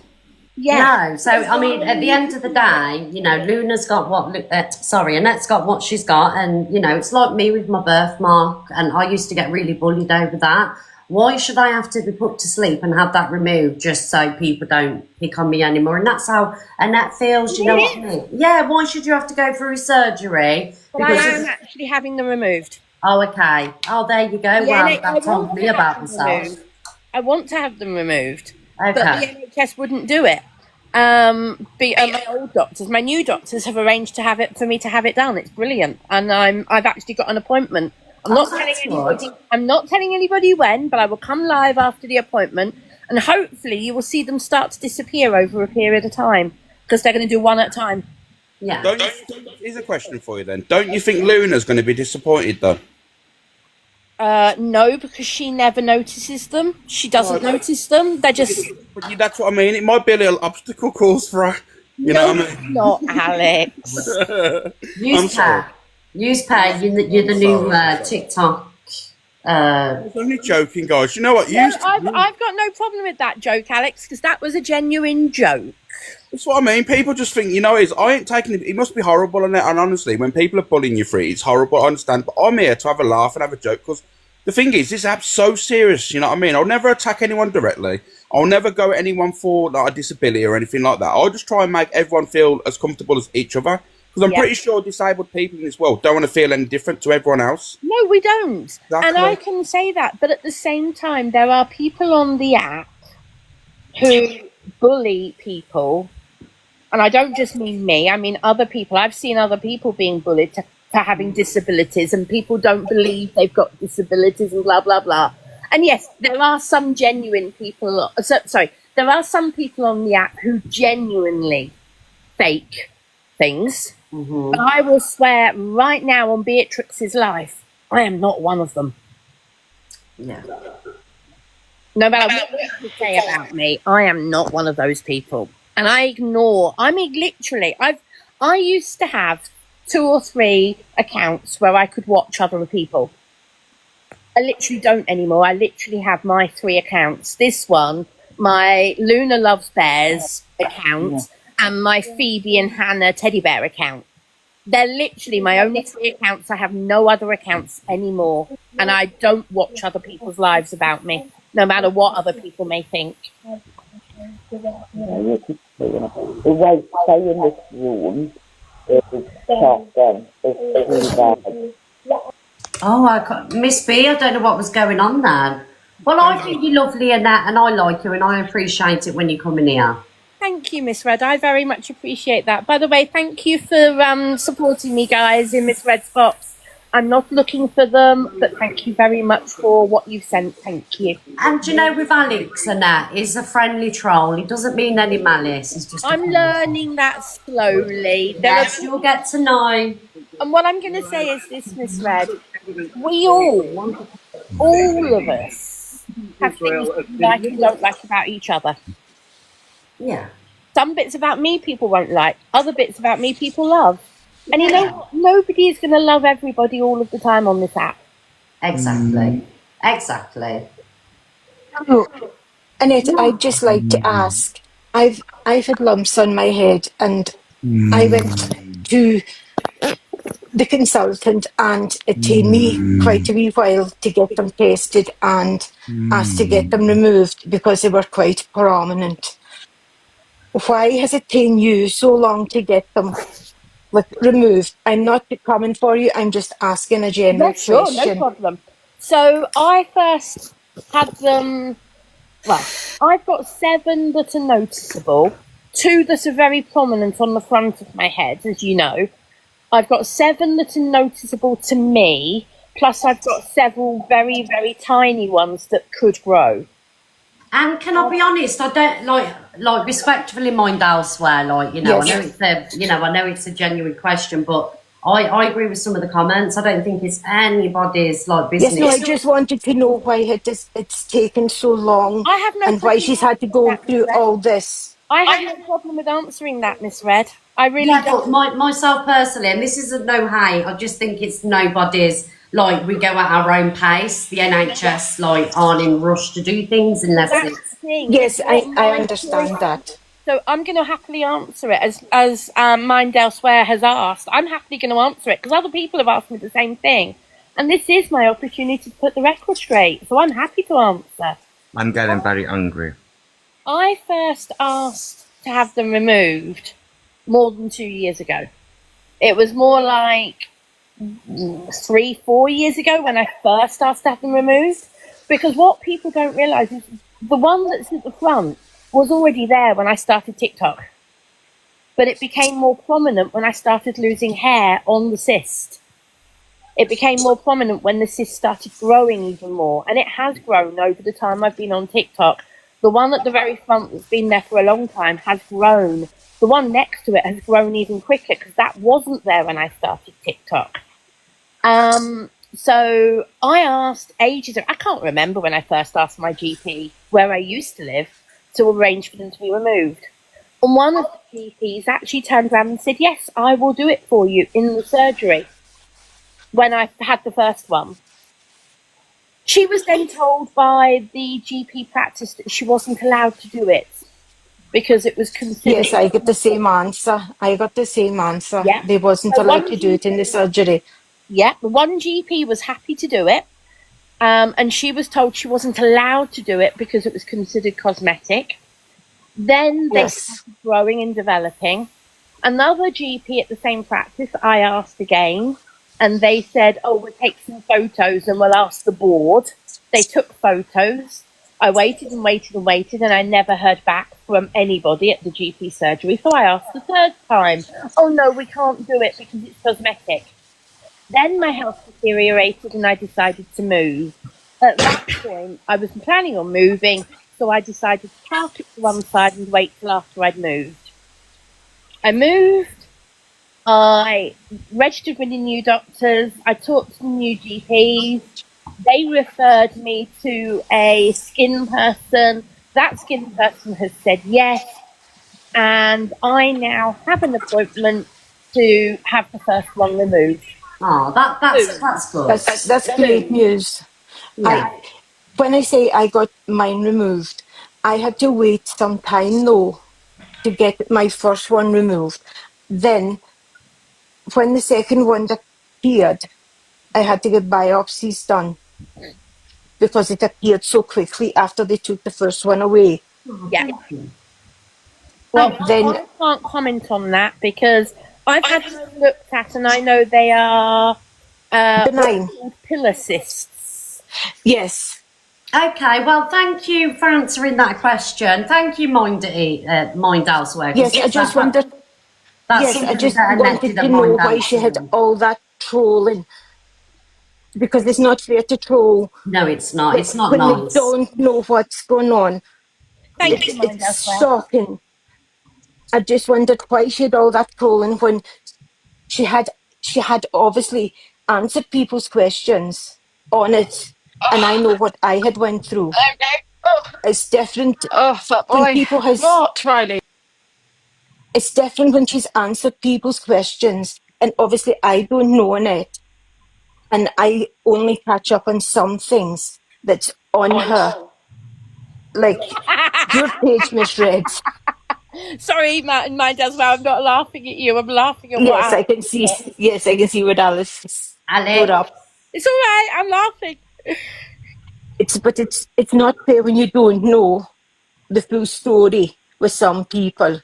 Yeah. No, so I mean, at the end of the day, you know, Luna's got Annette's got what she's got, and you know, it's like me with my birthmark, and I used to get really bullied over that. Why should I have to be put to sleep and have that removed just so people don't pick on me anymore? And that's how Annette feels. You know what I mean? Yeah. Why should you have to go through surgery? But I am actually having them removed. Oh, okay. Oh, there you go. Yeah, well, that told me about myself. I want to have them removed, okay. But the NHS wouldn't do it. My old doctors, my new doctors have arranged to have it for me to have it done. It's brilliant, and I've actually got an appointment. I'm not telling anybody when, but I will come live after the appointment, and hopefully you will see them start to disappear over a period of time because they're going to do one at a time. Yeah. Here's a question for you then. Don't you think Luna's going to be disappointed though? No, because she never notices them. She doesn't notice them. They're just... That's what I mean. It might be a little obstacle course for her. You know what I mean? Not Alex. Use Pay. You're the new TikTok. I was only joking, guys. You know what? I've got no problem with that joke, Alex, because that was a genuine joke. That's what I mean. People just think, you know, I ain't taking it. It must be horrible, and honestly, when people are bullying you for it, it's horrible. I understand, but I'm here to have a laugh and have a joke because the thing is, this app's so serious. You know what I mean? I'll never attack anyone directly. I'll never go at anyone for like a disability or anything like that. I'll just try and make everyone feel as comfortable as each other. Because I'm pretty sure disabled people in this world don't want to feel any different to everyone else. No, we don't. Exactly. And I can say that. But at the same time, there are people on the app who bully people. And I don't just mean me. I mean other people. I've seen other people being bullied for having disabilities. And people don't believe they've got disabilities and blah, blah, blah. And yes, there are some genuine people. There are some people on the app who genuinely fake things. Mm-hmm. But I will swear right now on Beatrix's life, I am not one of them. Yeah. No matter what people say about me, I am not one of those people. And I used to have 2 or 3 accounts where I could watch other people. I literally don't anymore. I literally have my 3 accounts. This one, my Luna Loves Bears account, and my Phoebe and Hannah teddy bear account. They're literally my only 3 accounts. I have no other accounts anymore. And I don't watch other people's lives about me, no matter what other people may think. The way to stay in this room is shotgun. It's too bad. Oh, Miss B, I don't know what was going on there. Well, I think you're lovely and that, and I like you, and I appreciate it when you come in here. Thank you, Miss Red. I very much appreciate that. By the way, thank you for supporting me, guys, in Miss Red's box. I'm not looking for them, but thank you very much for what you've sent. Thank you. And you know, with Alex and that, he's a friendly troll. He doesn't mean any malice. He's just. I'm learning that slowly. Yes, you'll get to know. And what I'm going to say is this, Miss Red. We all of us, have things we like and don't like about each other. Yeah. Some bits about me people won't like. Other bits about me people love. And you know what? Nobody is going to love everybody all of the time on this app. Exactly. Exactly. Oh, Annette, I'd just like to ask. I've had lumps on my head, and I went to the consultant, and it took me quite a wee while to get them tested and asked to get them removed because they were quite prominent. Why has it taken you so long to get them removed? I'm not coming for you. I'm just asking a general question. Sure, no problem. So I first had them. Well, I've got 7 that are noticeable, 2 that are very prominent on the front of my head, as you know. I've got 7 that are noticeable to me, plus I've got several very, very tiny ones that could grow. And can I be honest? I don't like respectfully mind elsewhere. Like, you know, Yes. I know it's a genuine question, but I agree with some of the comments. I don't think it's anybody's like Yes, business. no, I just wanted to know why it's taken so long I have no and why problem she's had to go through all this. I have no problem with answering that, Miss Red. I really Yeah, don't. but myself personally, and this isn't no hate, I just think it's nobody's, like, we go at our own pace. The NHS, like, aren't in rush to do things unless That's it's... the thing. Yes, It's I not my understand choice. that. So I'm going to happily answer it as Mind Elsewhere has asked. I'm happily going to answer it because other people have asked me the same thing. And this is my opportunity to put the record straight. So I'm happy to answer. I'm getting very angry. I first asked to have them removed more than 2 years ago. It was more like 3-4 years ago when I first asked to have them removed. Because what people don't realise is the one that's at the front was already there when I started TikTok. But it became more prominent when I started losing hair on the cyst. It became more prominent when the cyst started growing even more. And it has grown over the time I've been on TikTok. The one at the very front that's been there for a long time has grown. The one next to it has grown even quicker because that wasn't there when I started TikTok. So I asked ages ago, I can't remember when I first asked my GP where I used to live to arrange for them to be removed. And one of the GPs actually turned around and said, yes, I will do it for you in the surgery when I had the first one. She was then told by the GP practice that she wasn't allowed to do it because it was considered... Yes, I got the same answer. Yeah. They wasn't So allowed one to do it in the surgery. Yeah, the one GP was happy to do it. And she was told she wasn't allowed to do it because it was considered cosmetic. Then they started growing and developing. Another GP at the same practice, I asked again, and they said, oh, we'll take some photos and we'll ask the board. They took photos. I waited and waited and waited, and I never heard back from anybody at the GP surgery. So I asked the third time, oh, no, we can't do it because it's cosmetic. Then my health deteriorated and I decided to move. At that point, I was planning on moving, so I decided to park it to one side and wait till after I'd moved. I moved. I registered with the new doctors. I talked to the new GPs. They referred me to a skin person. That skin person has said yes. And I now have an appointment to have the first one removed. Oh, that's good. That's great news. Yeah. When I say I got mine removed, I had to wait some time though to get my first one removed. Then, when the second one appeared, I had to get biopsies done because it appeared so quickly after they took the first one away. Yeah. Well, then I can't comment on that because I've had them looked at and I know they are benign pillar cysts. Yes. Okay, well, thank you for answering that question. Thank you, Mind Elsewhere. Yes, I just wanted. Yes, I just wanted to know why she had all that trolling. Because it's not fair to troll. No, it's not. It's not when nice. you don't know what's going on. Thank you, Mind It's Elsewhere. shocking. I just wondered why she had all that trolling when she had obviously answered people's questions on it, and I know what I had went through. It's different when people has What, Riley? It's different when she's answered people's questions, and obviously I don't know on it, and I only catch up on some things that's on her, like your page misread. Sorry, Mind Elsewhere, I'm not laughing at you. I'm laughing at what Yes, I Alex can see. said. Yes, I can see what Alice put up. It's all right. I'm laughing. It's not fair when you don't know the full story with some people.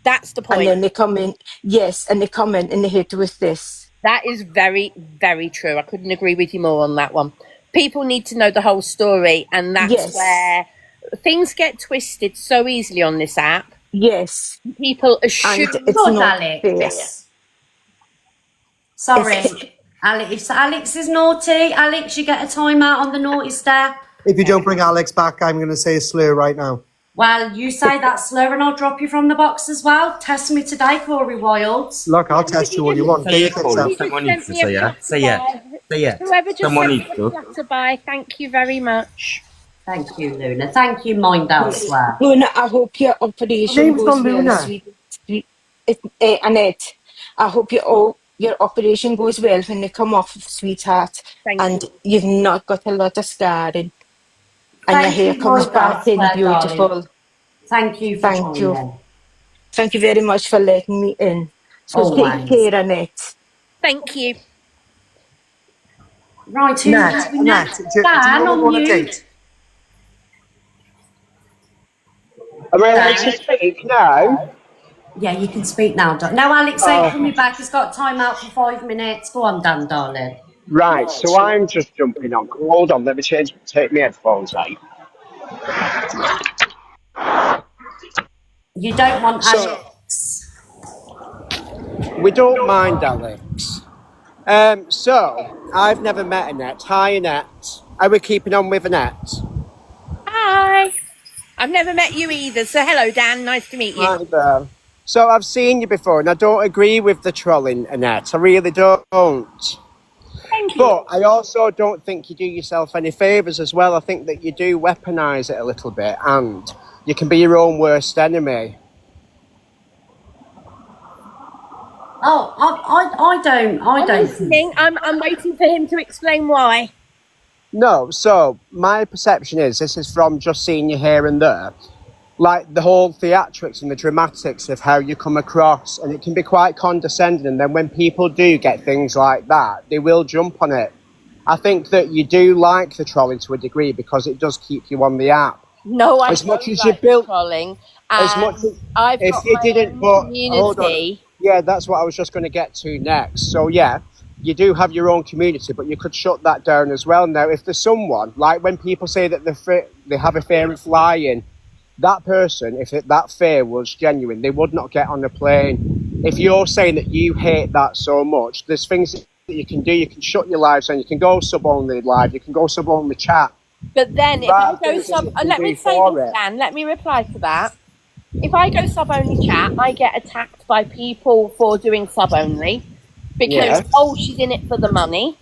That's the point. And then they come in. Yes, and they come in and they hit with this. That is very, very true. I couldn't agree with you more on that one. People need to know the whole story, and that's where things get twisted so easily on this app. Yes. People assume And it's Good, not Alex. fair. Sorry, It's- Alex. If Alex is naughty, Alex, you get a timeout on the naughty stare. If you don't bring Alex back, I'm going to say a slur right now. Well, you say that slur and I'll drop you from the box as well. Test me today, Corey Wilds. Look, I'll test you all you want. Get your tits out. Someone needs to say it. Say it. Say it. Whoever just Someone sent needs me to. a flutter by, thank you very much. Thank you, Luna. Thank you, Mind Elsewhere. Luna, I hope your operation name's goes not well, Luna. sweet. Annette, I hope your operation goes well when they come off, sweetheart. And you've not got a lot of scarring. And your Thank hair you, comes Mind back in Elsewhere, beautiful. darling. Thank you for Thank you. joining. Thank you very much for letting me in. So Always. take care, Annette. Thank you. Right, who Annette, do we Annette, know? do you Dan, want to go on a on mute. date? Am I allowed to speak now? Yeah, you can speak now. No, Alex Oh. ain't coming back. He's got time out for 5 minutes. Go on, Dan, darling. Right, so I'm just jumping on. Hold on, let me take my headphones out. You don't want Alex. We don't mind Alex. So, I've never met Annette. Hi, Annette. Are we keeping on with Annette? Hi. I've never met you either, so hello, Dan. Nice to meet you. Hi there. So, I've seen you before, and I don't agree with the trolling, Annette. I really don't. Thank you. But I also don't think you do yourself any favours as well. I think that you do weaponise it a little bit, and you can be your own worst enemy. Oh, I don't. I'm listening. I'm waiting for him to explain why. No, so my perception is, this is from just seeing you here and there, like the whole theatrics and the dramatics of how you come across, and it can be quite condescending, and then when people do get things like that, they will jump on it. I think that you do like the trolling to a degree because it does keep you on the app. No, I as don't much as like you built, trolling. as much as I've if got you my didn't, own but hold on. community. Yeah, that's what I was just going to get to next. So yeah, you do have your own community, but you could shut that down as well. Now, if there's someone, like when people say that they have a fear of flying, that person, if that fear was genuine, they would not get on the plane. If you're saying that you hate that so much, there's things that you can do. You can shut your lives down. You can go sub-only live. You can go sub-only chat. But then if I go sub... let me say this, Dan. Let me reply to that. If I go sub-only chat, I get attacked by people for doing sub-only. Because, she's in it for the money.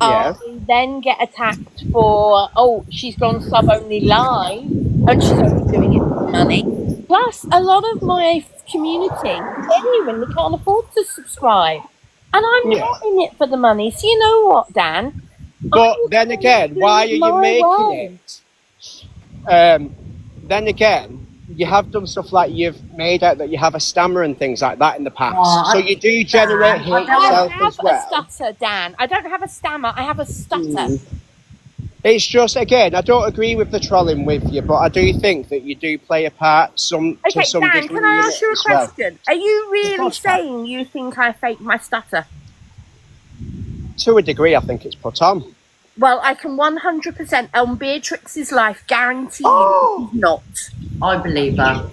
Yeah. I then get attacked for, she's gone sub-only live. And she's only doing it for the money. Plus, a lot of my community genuinely can't afford to subscribe. And I'm not in it for the money. So you know what, Dan? But then again, why are you making it? Then again, you have done stuff like you've made out that you have a stammer and things like that in the past. So you do generate hate yourself as well. I have a stutter, Dan. I don't have a stammer. I have a stutter. It's just, again, I don't agree with the trolling with you, but I do think that you do play a part to some Dan, degree. can I ask you a question? Are you really saying you think I fake my stutter? To a degree, I think it's put on. Well, I can 100% on Beatrix's life guarantee you it's not. I believe her.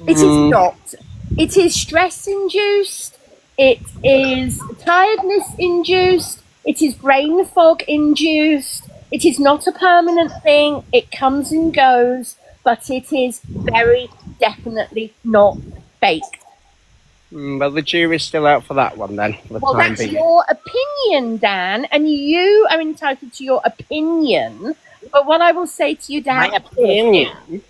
It is not. It is stress-induced. It is tiredness-induced. It is brain fog-induced. It is not a permanent thing. It comes and goes, but it is very definitely not fake. Well, the jury's still out for that one then. For the Well, time that's being. your opinion, Dan, and you are entitled to your opinion. But what I will say to you, Dan, My opinion.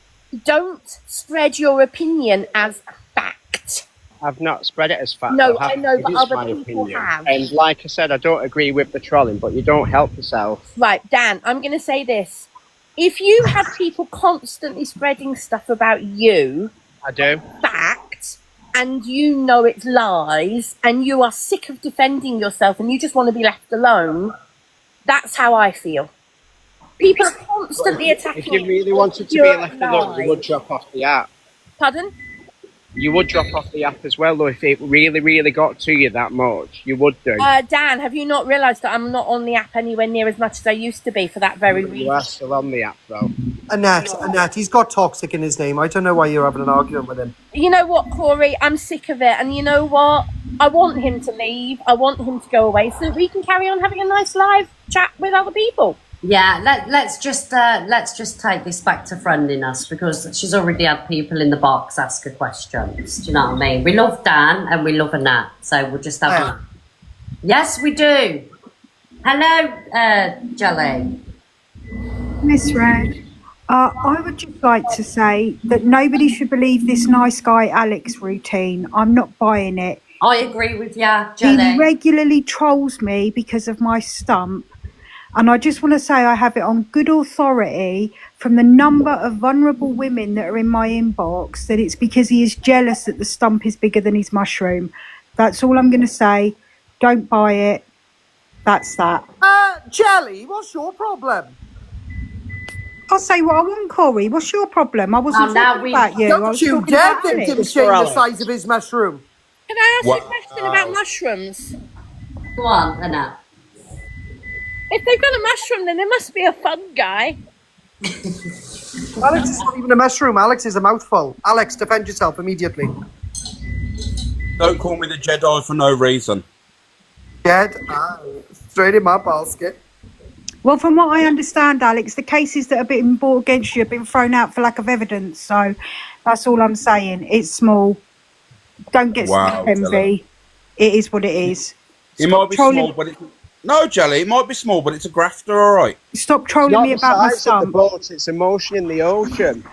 don't spread your opinion as fact. I've not spread it as fact. No, I I know, it but is other my people opinion. have. And like I said, I don't agree with the trolling, but you don't help yourself. Right, Dan, I'm going to say this. If you have people constantly spreading stuff about you, I do. fact, and you know it's lies, and you are sick of defending yourself and you just want to be left alone, that's how I feel. People are constantly attacking If you really wanted to be left alone, you would drop off the app. Pardon? You would drop off the app as well, though, if it really, really got to you that much. You would do. Dan, have you not realised that I'm not on the app anywhere near as much as I used to be for that very reason? You are still on the app, though. Annette, he's got toxic in his name. I don't know why you're having an argument with him. You know what, Corey? I'm sick of it. And you know what? I want him to leave. I want him to go away so that we can carry on having a nice live chat with other people. Yeah, let's just take this back to friendliness, because she's already had people in the box ask her questions. Do you know what I mean? We love Dan and we love Annette, so we'll just have Yes, we do. Hello, Jelly. Miss Red, I would just like to say that nobody should believe this nice guy Alex routine. I'm not buying it. I agree with you, Jelly. He regularly trolls me because of my stump. And I just want to say I have it on good authority from the number of vulnerable women that are in my inbox that it's because he is jealous that the stump is bigger than his mushroom. That's all I'm going to say. Don't buy it. That's that. Jelly, what's your problem? I'll say what I want, Corey. What's your problem? I wasn't talking about you. Don't you dare think him change the size of his mushroom. Can I ask a question about mushrooms? Go on, Annette. If they've got a mushroom, then there must be a fun guy. Alex is not even a mushroom. Alex is a mouthful. Alex, defend yourself immediately. Don't call me the Jedi for no reason. Straight in my basket. Well, from what I understand, Alex, the cases that have been brought against you have been thrown out for lack of evidence. So that's all I'm saying. It's small. Don't get envy. It is what it is. It might be small, but it's... No, Jelly, it might be small, but it's a grafter, all right. Stop trolling me about my stump. The boat, it's emotion in the ocean.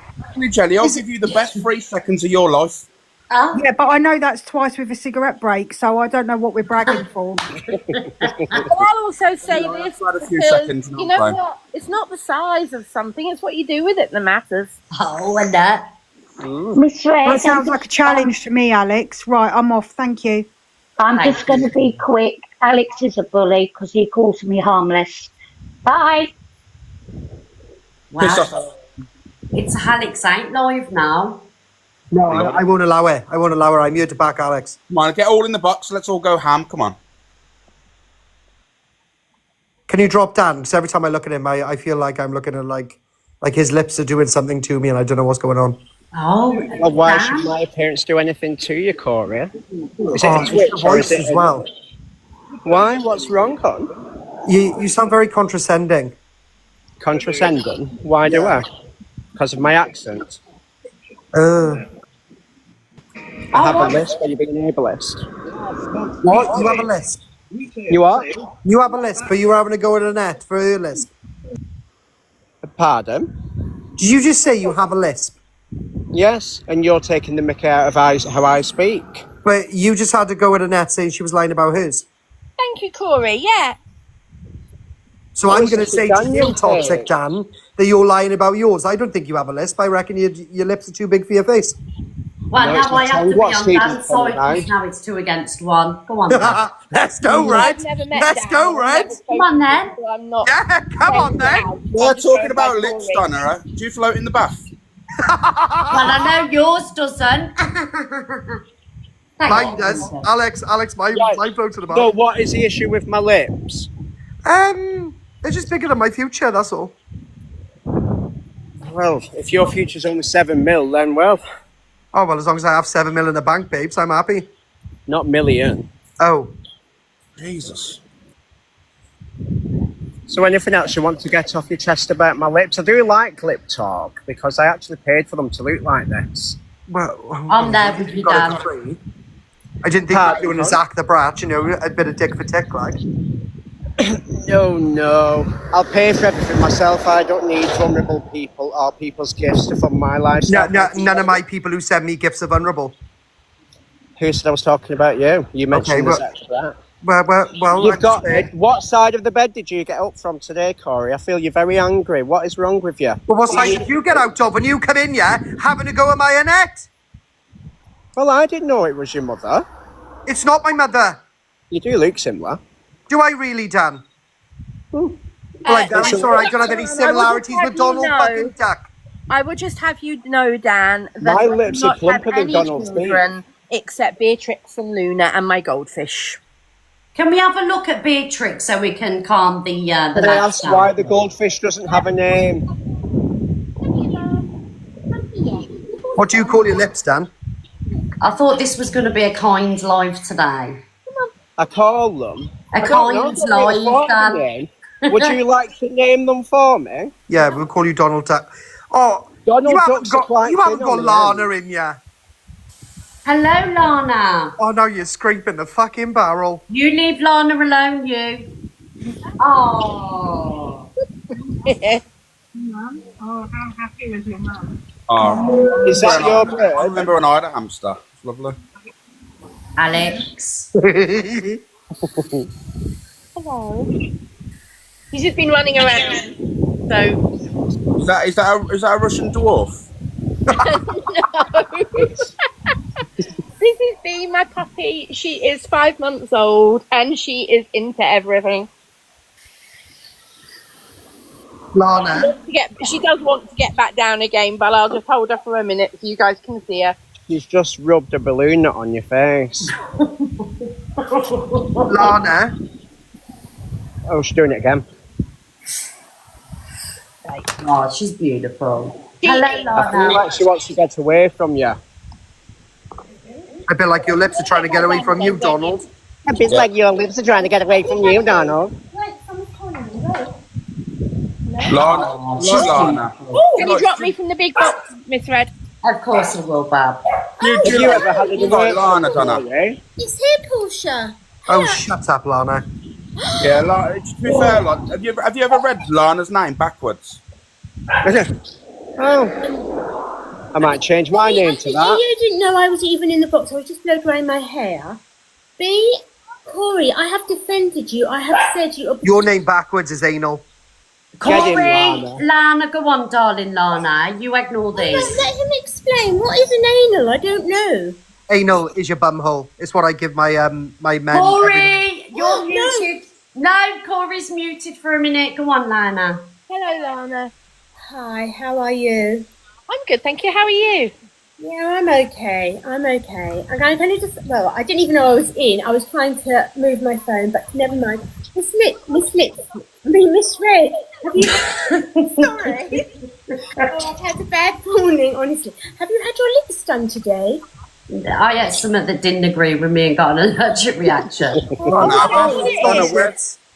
Jelly, I'll give you the best 3 seconds of your life. Yeah, but I know that's twice with a cigarette break, so I don't know what we're bragging for. I'll also say this because, you know what? It's not the size of something, it's what you do with it that matters. Oh, and that. Miss Red, That sounds like a challenge to me, Alex. Right, I'm off. Thank you. I'm just going to be quick. Alex is a bully because he calls me harmless. Bye. Wow. It's Alex ain't live now. No, I won't allow it. I won't allow her. I'm here to back Alex. Come on, get all in the box. Let's all go ham. Come on. Can you drop Dan? Because every time I look at him, I feel like I'm looking at like his lips are doing something to me and I don't know what's going on. Oh, well, why should my appearance do anything to you, Corey? Is it a twitch your voice as well? Why? What's wrong, Con? You sound very condescending. Condescending? Why do I? Because of my accent. I have a lisp. Are you being ableist? What? You have a lisp? You what? You have a lisp, but you were having a go at Annette for her lisp. Pardon? Did you just say you have a lisp? Yes, and you're taking the mick out of how I speak. But you just had to go at Annette saying she was lying about hers. Thank you, Corey. Yeah. So I'm going to say to you, Toxic Dan, that you're lying about yours. I don't think you have a lisp. I reckon your lips are too big for your face. Well, now I have to be on Dan's side because now it's 2 against 1. Go on, Dan. Let's go, Red. Let's go, Red. Come on, then. Yeah, come on, then. We're talking about lips, Donna. Do you float in the bath? Well, I know yours doesn't. Mine does. Alex, mine floats in the bath. So what is the issue with my lips? They're just bigger than my future, that's all. Well, if your future's only 7 mil, then well... Oh, well, as long as I have 7 mil in the bank, babes, I'm happy. Not million. Oh. Jesus. So anything else you want to get off your chest about my lips? I do like lip talk, because I actually paid for them to look like this. Well, I'm there with you, Dan. I didn't think you were doing a Zach the Brat, you know, a bit of dick for tick, like. No. I'll pay for everything myself. I don't need vulnerable people or people's gifts to fund my lifestyle. No, none of my people who send me gifts are vulnerable. Who said I was talking about you? You mentioned that. Well, you've got what side of the bed did you get up from today, Corey? I feel you're very angry. What is wrong with you? Well, what side did you get out of when you come in here having a go at my Annette? Well, I didn't know it was your mother. It's not my mother. You do look similar. Do I really, Dan? Like, Dan, it's alright. I don't have any similarities with Donald fucking Duck. I would just have you know, Dan, that my I lips do are not plumper have than any Donald's children except Beatrix and Luna and my goldfish. Can we have a look at Beatrix so we can calm the Can I ask why the goldfish doesn't have a name? What do you call your lips, Dan? I thought this was going to be a kind live today. I call them. A kind live, Dan. Would you like to name them for me? Yeah, we'll call you Donald Duck. Oh, Donald you haven't Duck's got, quite you haven't thin got on the Lana in ya. Hello, Lana. Oh, no, you're scraping the fucking barrel. You leave Lana alone, you. Oh. Mum? Oh, how happy was your mum? Oh, Is that your bird? I remember when I had a hamster. It's lovely. Alex. Hello. He's just been running around. So Is that a Russian dwarf? this is Bea, my puppy. She is 5 months old and she is into everything. Lana. She does want to get back down again, but I'll just hold her for a minute so you guys can see her. She's just rubbed a balloon nut on your face. Lana. Oh, she's doing it again. Oh, she's beautiful. Hello, I feel Lana. like she wants to get away from you. A bit like your lips are trying to get away from you, Donald. A bit like your lips are trying to get away from you, Donald. Lana. Can you drop me from the big box, Miss Red? Of course I will, Bab. Have you ever had a like Lana, Donna? It's here, Portia. Oh, shut up, Lana. Yeah, like, to be fair, like, have you ever read Lana's name backwards? Oh. I might change my name to that. You didn't know I was even in the box. I was just blow drying my hair. B, Corey, I have defended you. I have said you. Your name backwards is anal. Corey, Lana. Lana, go on, darling Lana. You ignore Let this. him explain. What is an anal? I don't know. Anal is your bumhole. It's what I give my my men. Corey, you're muted. No, Corey's muted for a minute. Go on, Lana. Hello, Lana. Hi, how are you? I'm good, thank you. How are you? Yeah, I'm okay. I'm okay. I'm kind of just, well, I didn't even know I was in. I was trying to move my phone, but never mind. Miss Red, have you... Sorry. Oh, I've had a bad morning, honestly. Have you had your lips done today? I had something that didn't agree with me and got an allergic reaction.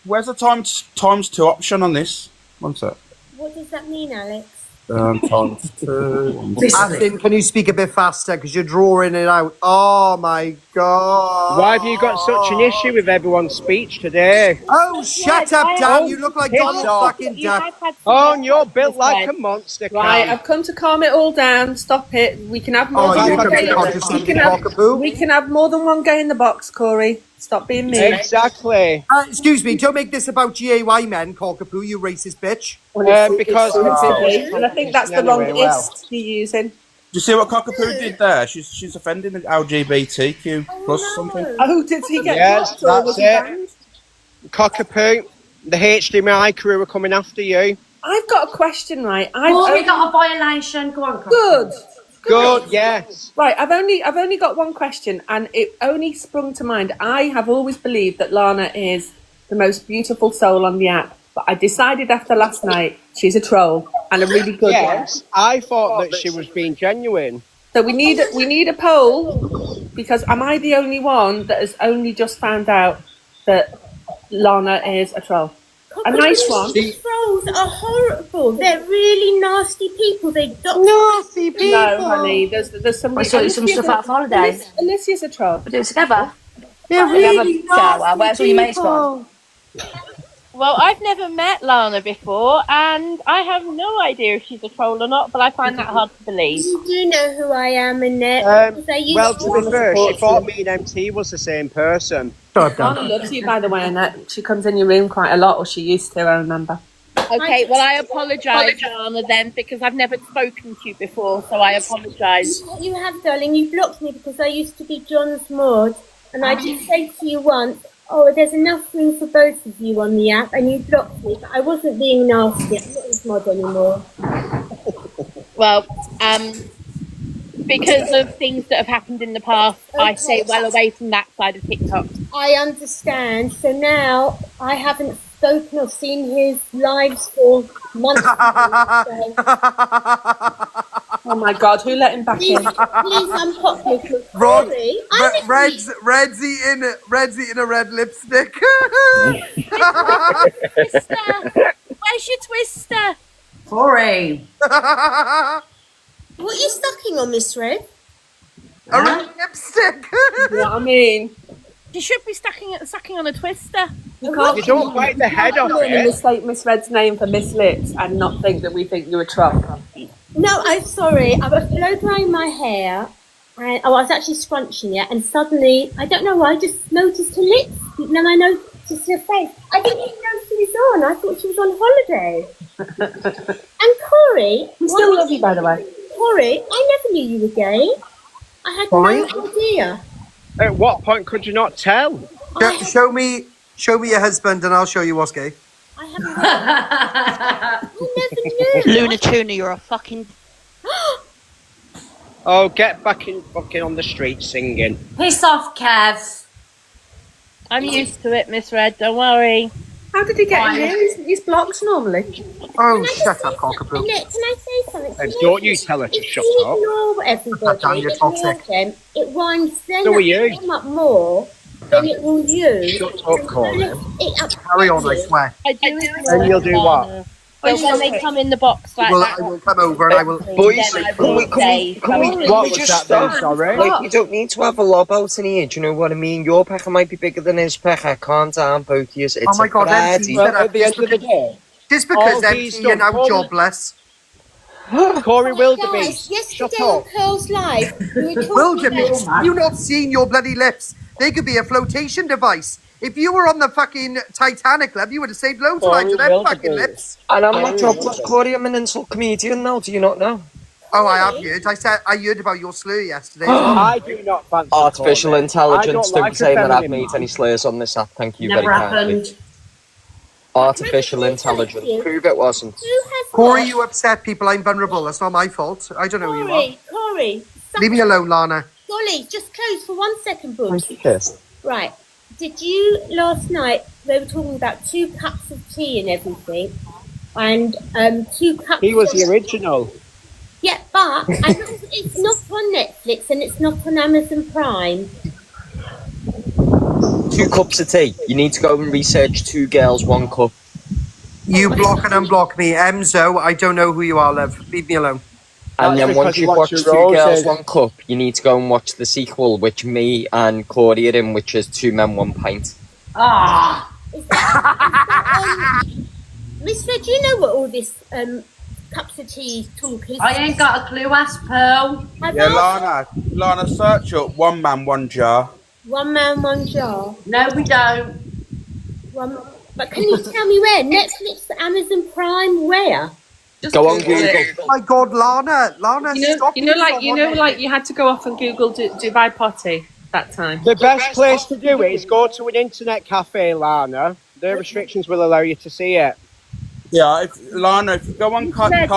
Where's the times 2 option on this? One sec. What does that mean, Alex? Times 2. Aston, can you speak a bit faster? Because you're drawing it out. Oh, my God. Why have you got such an issue with everyone's speech today? Oh, shut up, Dan. You look like Donald fucking Duck. Oh, and you're built like a monster. Right, I've come to calm it all down. Stop it. We can have more than one gay. We can have more than one gay in the box, Corey. Stop being mean. Exactly. Excuse me, don't make this about GAY men, Cockapoo, you racist bitch. Because and I think that's the wrong ist you're using. Do you see what Cockapoo did there? She's offending the LGBTQ plus something. Oh, did he get Yes, blocked or was he that's banned? it. Cockapoo, the HDMI crew are coming after you. I've got a question, right? Oh, we got a violation. Go on, Good. Good, yes. Right, I've only got one question, and it only sprung to mind. I have always believed that Lana is the most beautiful soul on the app, but I decided after last night she's a troll and a really good Yes, I thought that she was being genuine. So we need a poll, because am I the only one that has only just found out that Lana is a troll? A nice one. Trolls are horrible. They're really nasty people. They nasty people. No, honey. There's some. We saw some stuff out of holidays. Alicia's a troll. We do it together. They're really nasty Where's all your mates from? Well, I've never met Lana before, and I have no idea if she's a troll or not, but I find that hard to believe. You do know who I am, Annette. Well, to be fair, she thought me and MT was the same person. Lana loves you, by the way, Annette. She comes in your room quite a lot, or she used to, I remember. Okay, well, I apologise, Lana, then, because I've never spoken to you before, so I apologise. You have, darling. You blocked me because I used to be John's mod, and I did say to you once, oh, there's enough room for both of you on the app, and you blocked me, but I wasn't being nasty. I'm not his mod anymore. Well, because of things that have happened in the past, I stay well away from that side of TikTok. I understand. So now I haven't spoken or seen his lives for months. Oh my God, who let him back Please, in? please unpop me. Rod, Sorry, I Red's eating a red lipstick. Twister. Where's your twister? Corey. What are you sucking on, Miss Red? A red lipstick. You know what I mean? You should be sucking on a twister. You can't. You don't bite the head off it. Mistake Miss Red's name for Miss Lips and not think that we think you're a Trump. No, I'm sorry. I was blow drying my hair, and I was actually scrunching it, and suddenly, I don't know why, I just noticed her lips, and then I noticed her face. I didn't even know she was on. I thought she was on holiday. And Corey, We still love you, by the way. Corey, I never knew you were gay. I had no idea. At what point could you not tell? Show me your husband, and I'll show you what's gay. I never knew. Luna Tuna, you're a fucking... Oh, get back in fucking on the street singing. Piss off, Kev. I'm used to it, Miss Red. Don't worry. How did he get in here? He's blocked normally. Oh, shut up, cockapoo. Annette, can I say something? And don't you tell her to shut up. Ignore everybody. You're toxic. Them, it winds them So are you. up more than it will you. Shut up, Corey. Carry on, I swear. I do. And you'll do what? But when they come in the box like Well, that, I will come over and I will. Boys, then I can will say, What was just that then, stop? sorry? Like, you don't need to have a lob out in here, do you know what I mean? Your pecker might be bigger than his pecker. Calm down, both of you. It's Oh my God, MC. MC. Well, at the end of the day, Just because all these MC are now don't- jobless. Corey Wildebeest, Guys, shut yesterday up. on Curls Live, we were talking Wildebeest, about... you not seen your bloody lips? They could be a flotation device. If you were on the fucking Titanic Club, you would have saved loads of lives with them fucking lips. And I'm not jobless, Corey. I'm an insult comedian now. Do you not know? Oh, I have heard. I heard about your slur yesterday. I do not fancy Artificial Corey. intelligence. I Don't like be saying that I've feminine made man. any slurs on this app. Thank you Never very kindly. happened. Artificial intelligence. Prove it wasn't. Who has Corey, what? you upset people. I'm vulnerable. That's not my fault. I don't know who you are. Corey, Leave me alone, Lana. Golly, just close for 1 second, Bush. Thank you, Kiss. Right. Did you, last night, they were talking about 2 cups of tea and everything, and 2 cups He was of... the original. Yeah, but it's not on Netflix and it's not on Amazon Prime. 2 cups of tea. You need to go and research 2 girls, 1 cup. You block and unblock me. Emzo, I don't know who you are, love. Leave me alone. And That's then once because you you've watch watched your 2 girls, roses. 1 cup, you need to go and watch the sequel, which me and Corey are in, which is 2 men, 1 pint. Ah. Miss Red, do you know what all this cups of tea talk is? I ain't got a clue, ask Pearl. Yeah, Lana, search up 1 man, 1 jar. 1 man, 1 jar. No, we don't. But can you tell me where? Netflix, Amazon Prime, where? Just Go on Google Google. it. Oh my God, Lana, stop. Like you had to go off and Google Dubai Potty that time. The best place to do it is go to an internet cafe, Lana. Their restrictions will allow you to see it. Yeah, Lana, if you go on Red,